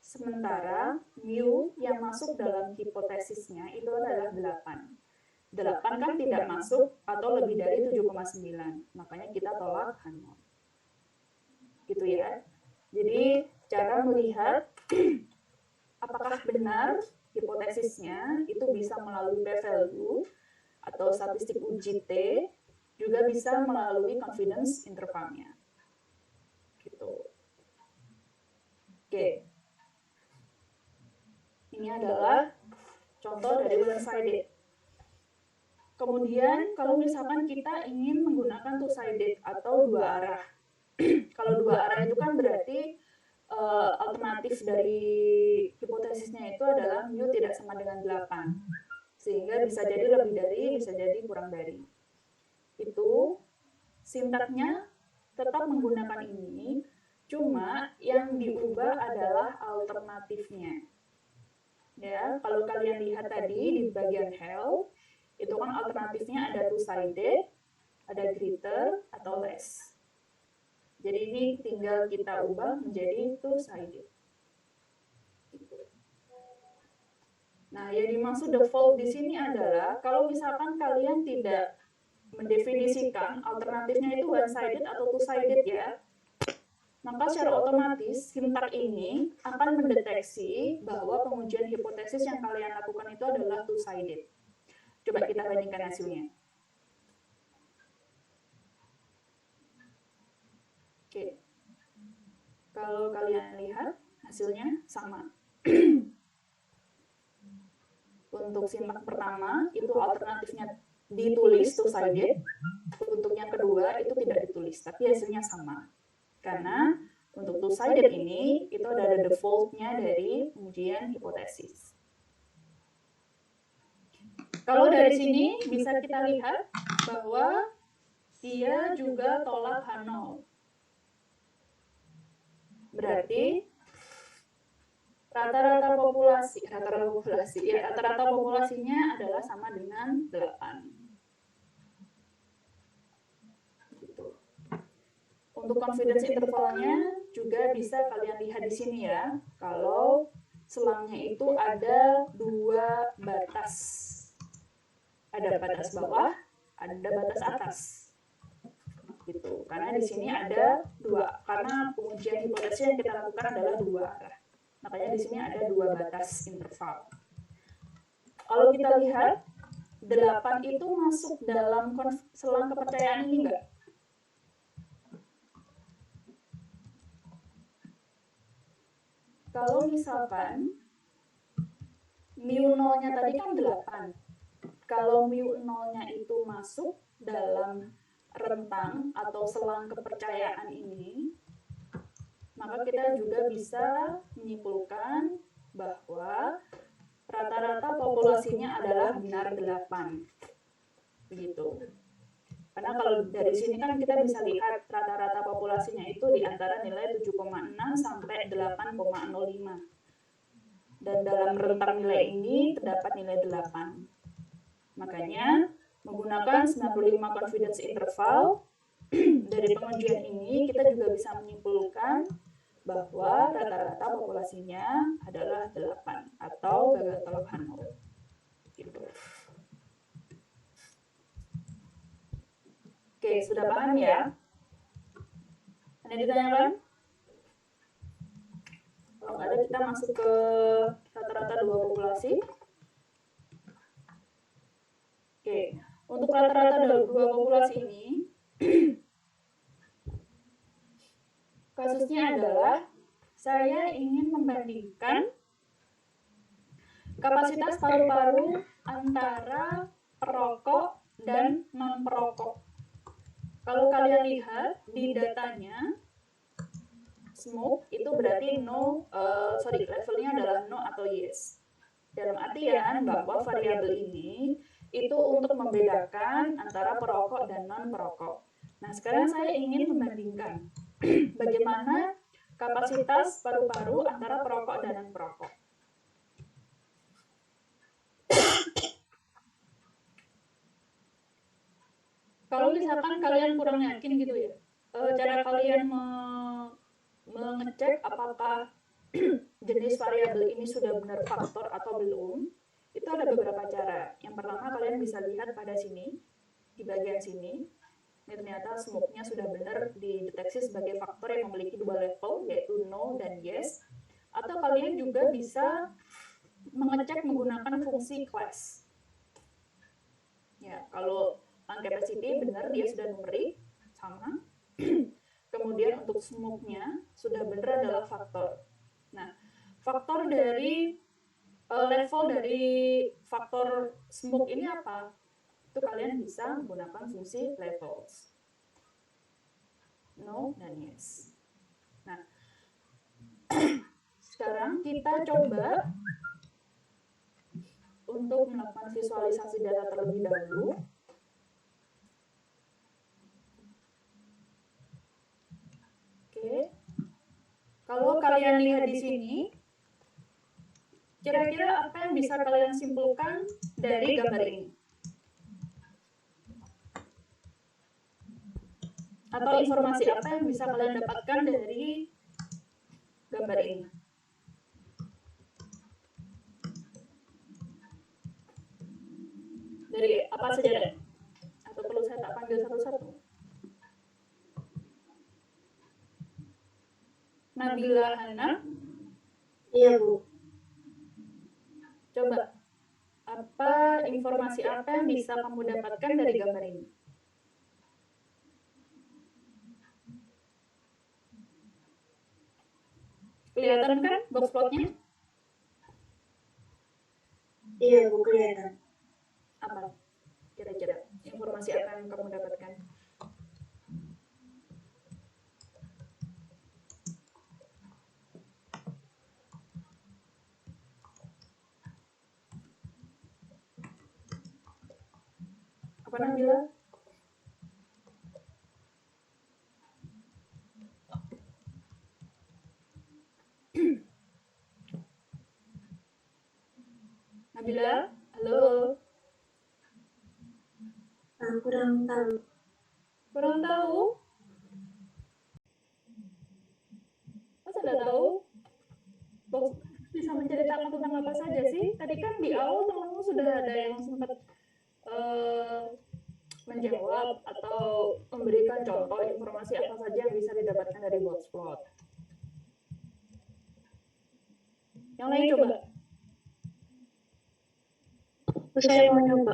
Sementara mu yang masuk dalam hipotesisnya itu adalah 8. 8 kan tidak masuk atau lebih dari 7,9. Makanya kita tolak H0. Gitu ya. Jadi cara melihat apakah benar hipotesisnya itu bisa melalui p-value atau statistik uji T, juga bisa melalui confidence intervalnya. Gitu. Oke. Ini adalah contoh dari one-sided. Kemudian kalau misalkan kita ingin menggunakan two-sided atau dua arah. Kalau dua arah itu kan berarti alternatif dari hipotesisnya itu adalah mu tidak sama dengan 8. Sehingga bisa jadi lebih dari, bisa jadi kurang dari. Itu sintaknya tetap menggunakan ini, cuma yang diubah adalah alternatifnya. Ya, kalau kalian lihat tadi di bagian help, itu kan alternatifnya ada two-sided, ada greater, atau less. Jadi ini tinggal kita ubah menjadi two-sided. Nah, yang dimaksud default di sini adalah kalau misalkan kalian tidak mendefinisikan alternatifnya itu one-sided atau two-sided ya, maka secara otomatis sintak ini akan mendeteksi bahwa pengujian hipotesis yang kalian lakukan itu adalah two-sided. Coba kita bandingkan hasilnya. Oke. Kalau kalian lihat, hasilnya sama. Untuk sintak pertama, itu alternatifnya ditulis two-sided. Untuk yang kedua, itu tidak ditulis, tapi hasilnya sama. Karena untuk two-sided ini, itu ada default-nya dari pengujian hipotesis. Kalau dari sini, bisa kita lihat bahwa dia juga tolak H0. Berarti rata-rata populasinya adalah sama dengan 8. Gitu. Untuk confidence intervalnya juga bisa kalian lihat di sini ya. Kalau selangnya itu ada 2 batas. Ada batas bawah, ada batas atas. Gitu. Karena di sini ada 2, karena pengujian hipotesis yang kita lakukan adalah 2 arah. Makanya di sini ada 2 batas interval. Kalau kita lihat 8 itu masuk dalam selang kepercayaan ini enggak? Kalau misalkan mu 0-nya tadi kan 8. Kalau mu 0-nya itu masuk dalam rentang atau selang kepercayaan ini, maka kita juga bisa menyimpulkan bahwa rata-rata populasinya adalah benar 8. Begitu. Karena kalau dari sini kan kita bisa lihat rata-rata populasinya itu di antara nilai 7,6 sampai 8,05. Dan dalam rentang nilai ini terdapat nilai 8. Makanya menggunakan 95 confidence interval dari pengujian ini kita juga bisa menyimpulkan bahwa rata-rata populasinya adalah 8 atau gagal teluk Hanau. Gitu. Oke, sudah paham ya? Ada ditanyakan? Kalau nggak ada, kita masuk ke rata-rata 2 populasi. Oke, untuk rata-rata 2 populasi ini, kasusnya adalah saya ingin membandingkan kapasitas paru-paru antara perokok dan non-perokok. Kalau kalian lihat di datanya, smoke itu berarti levelnya adalah no atau yes. Dalam artian bahwa variabel ini itu untuk membedakan antara perokok dan non-perokok. Nah, sekarang saya ingin membandingkan bagaimana kapasitas paru-paru antara perokok dan non-perokok. Kalau misalkan kalian kurang yakin gitu ya, cara kalian mengecek apakah jenis variabel ini sudah benar faktor atau belum, itu ada beberapa cara. Yang pertama, kalian bisa lihat pada sini, di bagian sini, ini ternyata smoke-nya sudah benar dideteksi sebagai faktor yang memiliki 2 level, yaitu no dan yes. Atau kalian juga bisa mengecek menggunakan fungsi class. Ya, kalau lung capacity benar dia sudah numerik sama. Kemudian untuk smoke-nya sudah benar adalah faktor. Nah, faktor dari level dari faktor smoke ini apa? Itu kalian bisa menggunakan fungsi levels. No dan yes. Nah, sekarang kita coba untuk melakukan visualisasi data terlebih dahulu. Oke. Kalau kalian lihat di sini, kira-kira apa yang bisa kalian simpulkan dari gambar ini? Atau informasi apa yang bisa kalian dapatkan dari gambar ini? Dari apa saja deh? Atau perlu saya tak panggil satu-satu? Nabila Hana? Iya, Bu. Coba, informasi apa yang bisa kamu dapatkan dari gambar ini? Kelihatan kan box plotnya? Iya, Bu, kelihatan. Apa? Kira-kira informasi apa yang kamu dapatkan? Apa Nabila? Nabila, halo. Kurang tahu. Kurang tahu? Masa nggak tahu? Box bisa menceritakan tentang apa saja sih? Tadi kan di awal temanmu sudah ada yang sempat menjawab atau memberikan contoh informasi apa saja yang bisa didapatkan dari boxplot. Yang lain coba. Saya mau nyoba.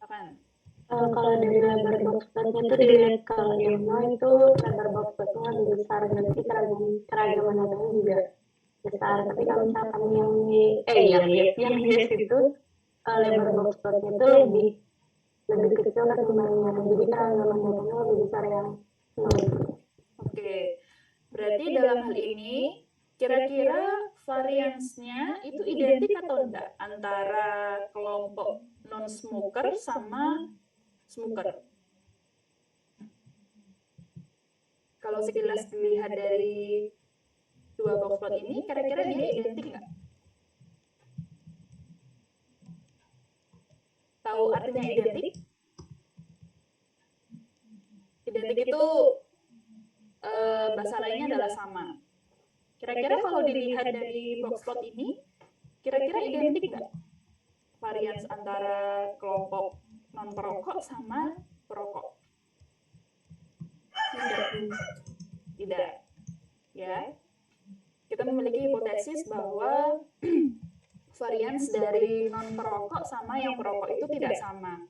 Akan. Kalau dari lebar boxplotnya itu dilihat kalau yang mau itu lebar boxplotnya lebih besar, berarti keragaman datanya juga besar. Tapi kalau misalkan yang yes itu lebar boxplotnya itu lebih kecil ketimbangnya, jadi keragaman datanya lebih besar yang Oke, berarti dalam hal ini kira-kira variansnya itu identik atau enggak antara kelompok non-smoker sama smoker? Kalau sekilas dilihat dari dua boxplot ini, kira-kira dia identik nggak? Tahu artinya identik? Identik itu bahasa lainnya adalah sama. Kira-kira kalau dilihat dari boxplot ini, kira-kira identik nggak varians antara kelompok non-perokok sama perokok? Tidak. Ya. Kita memiliki hipotesis bahwa varians dari non-perokok sama yang perokok itu tidak sama.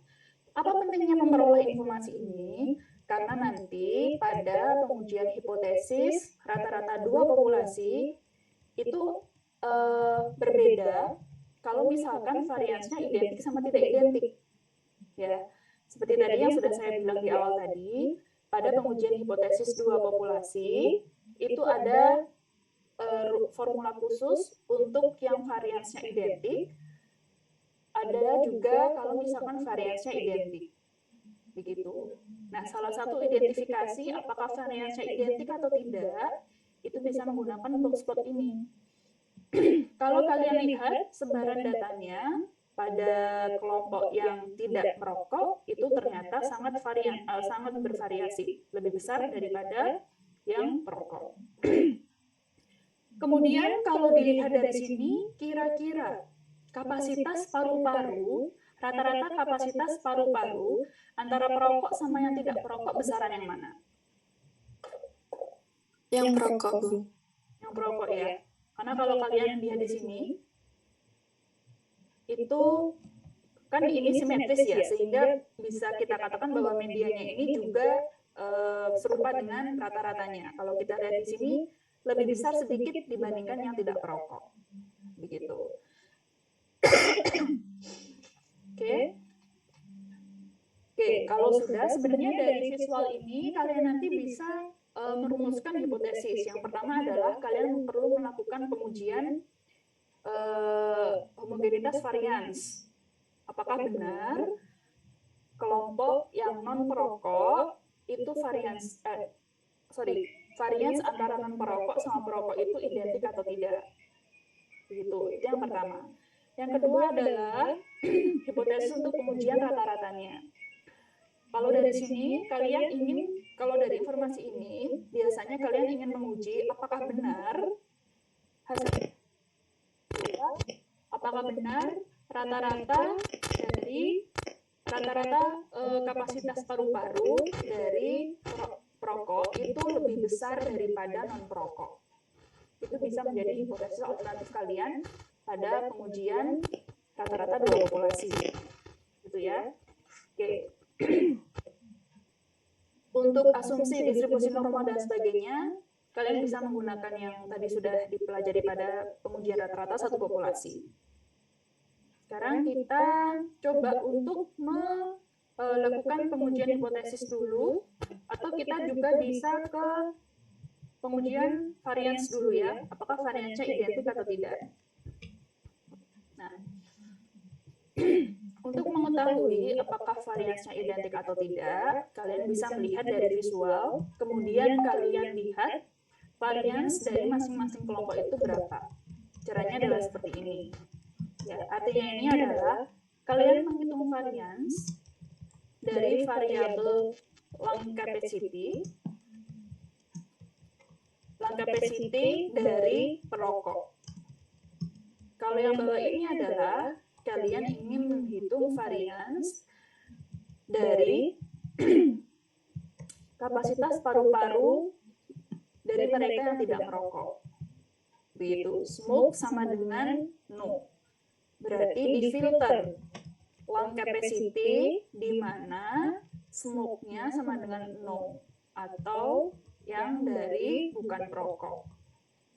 Apa pentingnya memperoleh informasi ini? Karena nanti pada pengujian hipotesis rata-rata dua populasi itu berbeda kalau misalkan variansnya identik sama tidak identik. Ya, seperti tadi yang sudah saya bilang di awal tadi, pada pengujian hipotesis dua populasi itu ada formula khusus untuk yang variansnya identik, ada juga kalau misalkan variansnya identik. Begitu. Nah, salah satu identifikasi apakah variansnya identik atau tidak, itu bisa menggunakan boxplot ini. Kalau kalian lihat sebaran datanya pada kelompok yang tidak merokok, itu ternyata sangat bervariasi, lebih besar daripada yang perokok. Kemudian kalau dilihat dari sini, kira-kira kapasitas paru-paru, rata-rata kapasitas paru-paru antara perokok sama yang tidak perokok besaran yang mana? Yang perokok, Bu. Yang perokok ya. Karena kalau kalian lihat di sini, itu kan ini simetris ya, sehingga bisa kita katakan bahwa medianya ini juga serupa dengan rata-ratanya. Kalau kita lihat di sini, lebih besar sedikit dibandingkan yang tidak perokok. Begitu. Oke, kalau sudah, sebenarnya dari visual ini kalian nanti bisa merumuskan hipotesis. Yang pertama adalah kalian perlu melakukan pengujian homogenitas varians. Apakah benar kelompok yang non perokok itu varians antara non perokok sama perokok itu identik atau tidak? Begitu. Itu yang pertama. Yang kedua adalah hipotesis untuk pengujian rata-ratanya. Kalau dari sini kalian ingin, kalau dari informasi ini biasanya kalian ingin menguji apakah benar hasil, apakah benar rata-rata kapasitas paru-paru dari perokok itu lebih besar daripada non perokok. Itu bisa menjadi hipotesis alternatif kalian pada pengujian rata-rata dua populasi. Gitu ya. Oke. Untuk asumsi distribusi normal dan sebagainya, kalian bisa menggunakan yang tadi sudah dipelajari pada pengujian rata-rata satu populasi. Sekarang kita coba untuk melakukan pengujian hipotesis dulu, atau kita juga bisa ke pengujian varians dulu ya, apakah variansnya identik atau tidak. Nah, untuk mengetahui apakah variansnya identik atau tidak, kalian bisa melihat dari visual, kemudian kalian lihat varians dari masing-masing kelompok itu berapa. Caranya adalah seperti ini. Ya, artinya ini adalah kalian menghitung varians dari variabel lung capacity dari perokok. Kalau yang bawah ini adalah kalian ingin menghitung varians dari kapasitas paru-paru dari mereka yang tidak merokok. Begitu, smoke sama dengan no. Berarti difilter lung capacity di mana smoke-nya sama dengan no atau yang dari bukan perokok.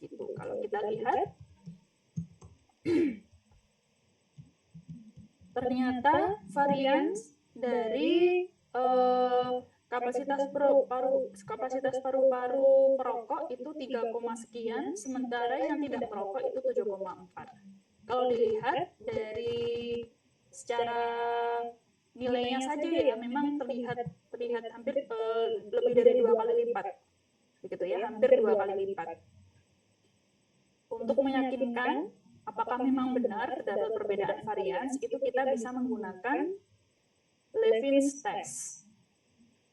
Gitu. Kalau kita lihat ternyata varians dari kapasitas paru-paru perokok itu 3, sekian, sementara yang tidak merokok itu 7,4. Kalau dilihat dari secara nilainya saja ya memang terlihat hampir lebih dari 2 kali lipat. Begitu ya, hampir 2 kali lipat. Untuk meyakinkan apakah memang benar terdapat perbedaan varians, itu kita bisa menggunakan Levin's test.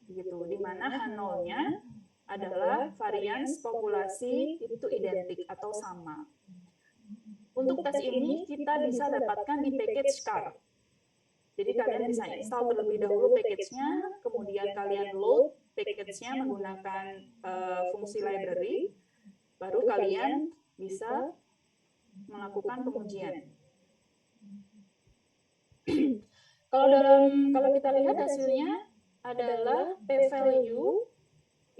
Begitu, di mana H0-nya adalah varians populasi itu identik atau sama. Untuk tes ini kita bisa dapatkan di package car. Jadi kalian bisa install terlebih dahulu package-nya, kemudian kalian load package-nya menggunakan fungsi library, baru kalian bisa melakukan pengujian. Kalau kita lihat hasilnya adalah p-value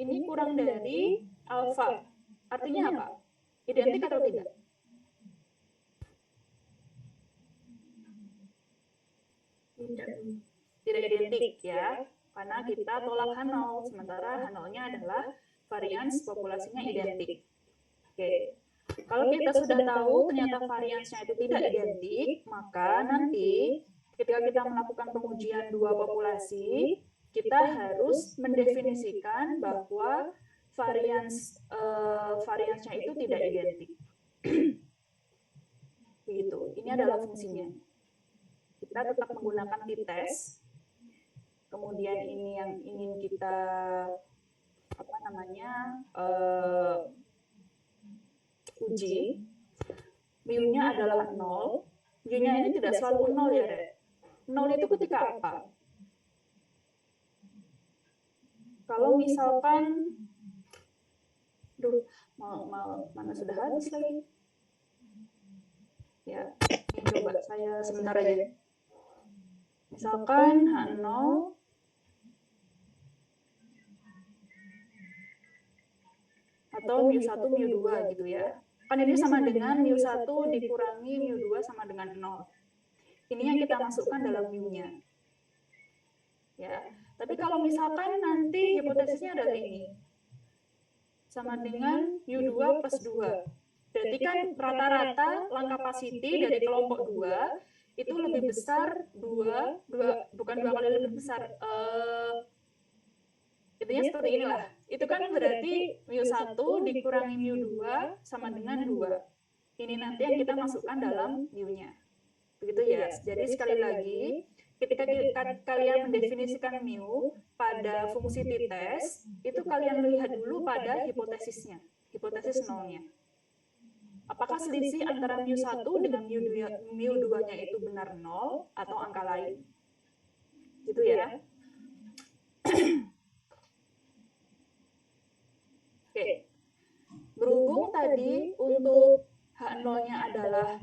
ini kurang dari alpha. Artinya apa? Identik atau tidak? Tidak identik ya, karena kita tolak H0, sementara H0-nya adalah varians populasinya identik. Oke. Kalau kita sudah tahu ternyata variansnya itu tidak identik, maka nanti ketika kita melakukan pengujian dua populasi, kita harus mendefinisikan bahwa variansnya itu tidak identik. Begitu. Ini adalah fungsinya. Kita tetap menggunakan t-test. Kemudian ini yang ingin kita uji, mu-nya adalah 0, mu-nya ini tidak selalu 0 ya, Rek. 0 itu ketika apa? Kalau misalkan, mana sudah habis lagi? Ya, ini coba saya sebentar aja. Misalkan H0 atau mu1, mu2 gitu ya. Kan ini sama dengan mu1 dikurangi mu2 sama dengan 0. Ini yang kita masukkan dalam mu-nya. Ya. Tapi kalau misalkan nanti hipotesisnya adalah ini. Sama dengan mu2 plus 2. Berarti kan rata-rata lung capacity dari kelompok 2 itu lebih besar bukan 2 kali lebih besar. Intinya seperti inilah. Itu kan berarti mu1 dikurangi mu2 sama dengan 2. Ini nanti yang kita masukkan dalam mu-nya. Begitu ya. Jadi sekali lagi, ketika kalian mendefinisikan mu pada fungsi t-test, itu kalian lihat dulu pada hipotesisnya, hipotesis nolnya. Apakah selisih antara mu1 dengan mu2-nya itu benar 0 atau angka lain? Gitu ya. Oke. Berhubung tadi untuk H0-nya adalah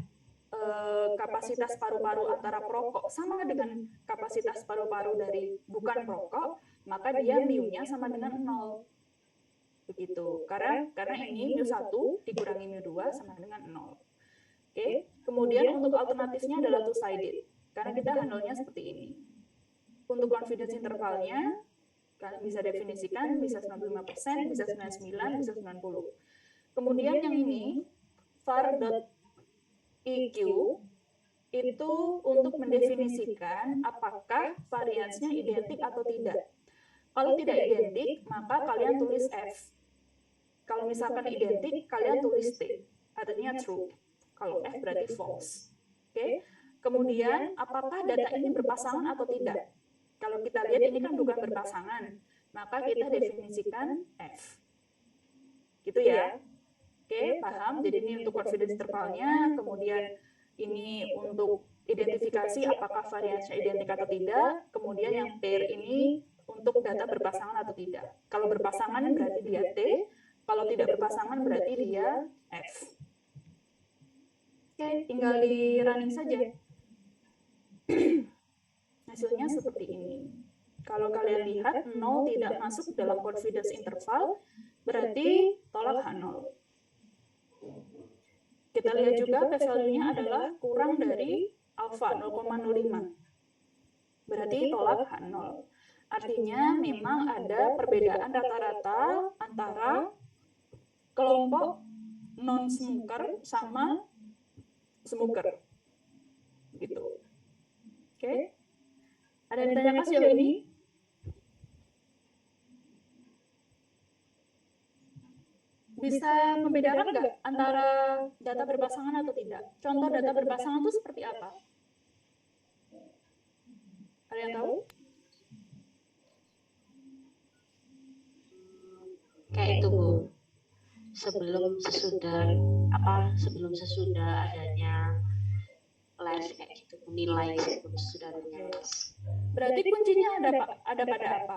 kapasitas paru-paru antara perokok sama dengan kapasitas paru-paru dari bukan perokok, maka dia mu-nya sama dengan 0. Begitu. Karena ini mu1 dikurangi mu2 sama dengan 0. Oke. Kemudian untuk alternatifnya adalah two-sided. Karena kita H0-nya seperti ini. Untuk confidence intervalnya, kalian bisa definisikan bisa 95%, bisa 99%, bisa 90%. Kemudian yang ini, var.eq itu untuk mendefinisikan apakah variansnya identik atau tidak. Kalau tidak identik, maka kalian tulis F. Kalau misalkan identik, kalian tulis T. Artinya true. Kalau F berarti false. Oke. Kemudian apakah data ini berpasangan atau tidak? Kalau kita lihat ini kan bukan berpasangan, maka kita definisikan F. Gitu ya. Oke, paham? Jadi ini untuk confidence intervalnya, kemudian ini untuk identifikasi apakah variansinya identik atau tidak, kemudian yang pair ini untuk data berpasangan atau tidak. Kalau berpasangan berarti dia T, kalau tidak berpasangan berarti dia F. Oke, tinggal di running saja. Hasilnya seperti ini. Kalau kalian lihat 0 tidak masuk dalam confidence interval, berarti tolak H0. Kita lihat juga p-value-nya adalah kurang dari alfa 0,05. Berarti tolak H0. Artinya memang ada perbedaan rata-rata antara kelompok non-smoker sama smoker. Gitu. Oke. Ada yang ditanyakan sejauh ini? Bisa membedakan nggak antara data berpasangan atau tidak? Contoh data berpasangan itu seperti apa? Ada yang tahu? Kayak itu Bu, sebelum sesudah adanya les kayak gitu, nilai sebelum sudah adanya les. Berarti kuncinya ada pada apa?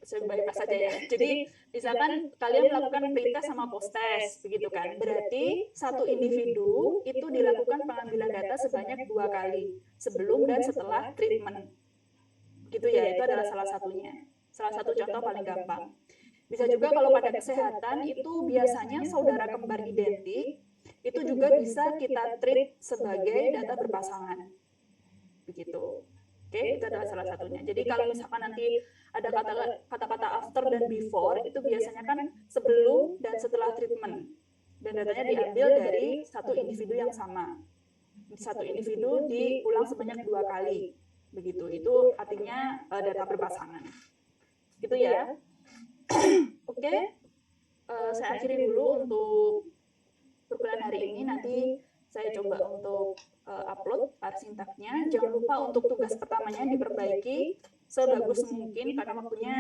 Saya bypass saja ya. Jadi misalkan kalian melakukan pretest sama post-test, begitu kan? Berarti satu individu itu dilakukan pengambilan data sebanyak 2 kali, sebelum dan setelah treatment. Gitu ya, itu adalah salah satunya. Salah satu contoh paling gampang. Bisa juga kalau pada kesehatan itu biasanya saudara kembar identik, itu juga bisa kita treat sebagai data berpasangan. Begitu. Oke, itu adalah salah satunya. Jadi kalau misalkan nanti ada kata-kata after dan before, itu biasanya kan sebelum dan setelah treatment. Dan datanya diambil dari satu individu yang sama. Satu individu diulang sebanyak 2 kali. Begitu, itu artinya data berpasangan. Gitu ya. Oke, saya akhiri dulu untuk perkuliahan hari ini. Nanti saya coba untuk upload file sintaknya. Jangan lupa untuk tugas pertamanya diperbaiki sebagus mungkin karena waktunya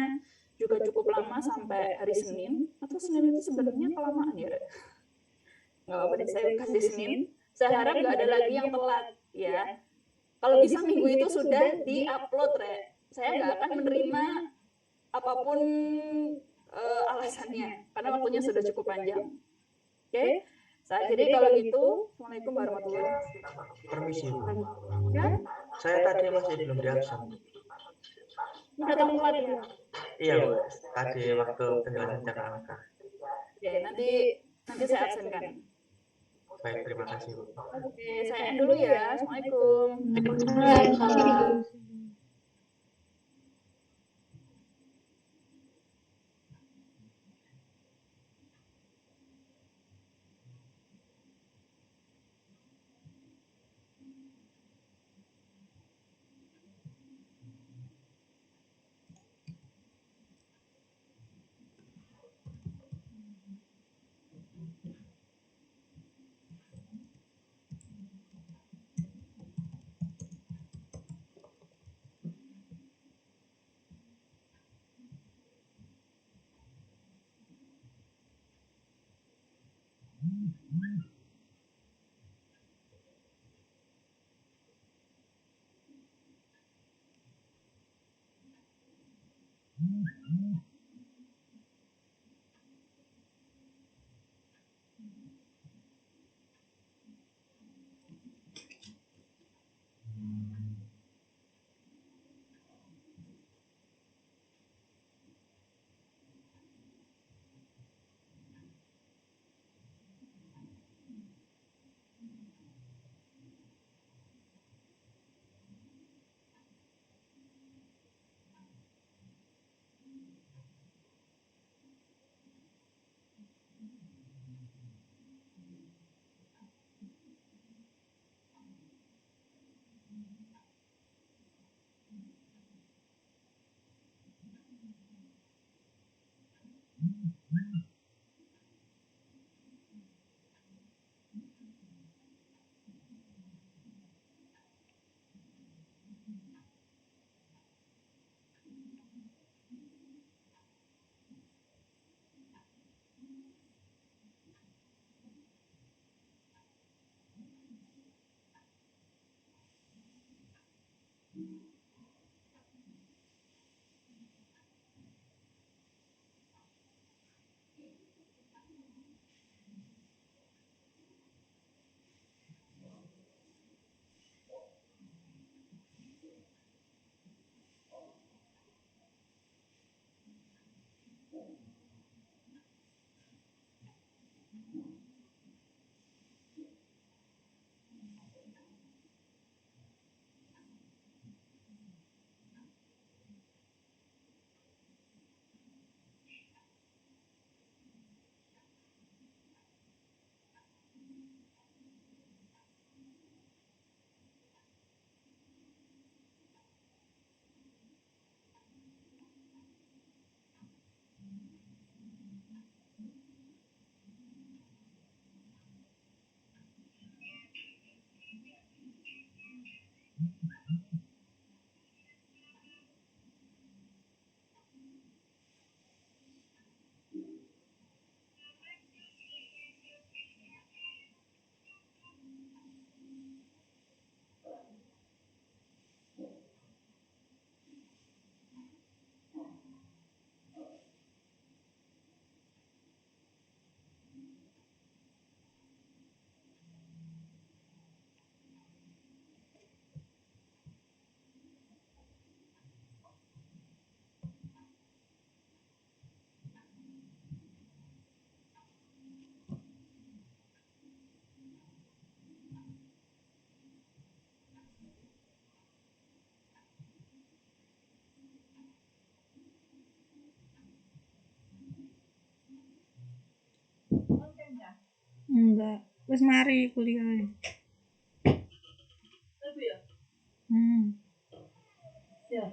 juga cukup lama sampai hari Senin. Atau Senin itu sebenarnya kelamaan ya? Nggak apa-apa deh, saya kasih Senin. Saya harap nggak ada lagi yang telat ya. Kalau bisa minggu itu sudah di-upload, saya nggak akan menerima apapun alasannya karena waktunya sudah cukup panjang. Oke? Saya akhiri kalau gitu. Assalamualaikum warahmatullahi wabarakatuh. Permisi Bu, Ya, saya tadi masih belum di absen. ini datang telat ya. Iya Bu, tadi waktu penjelasan cara angka. Oke, nanti saya absenkan. Baik, terima kasih Bu. Oke, saya end dulu ya. Assalamualaikum. Waalaikumsalam. Enggak. Wis mari kuliah. Ya.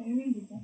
Ini gitu.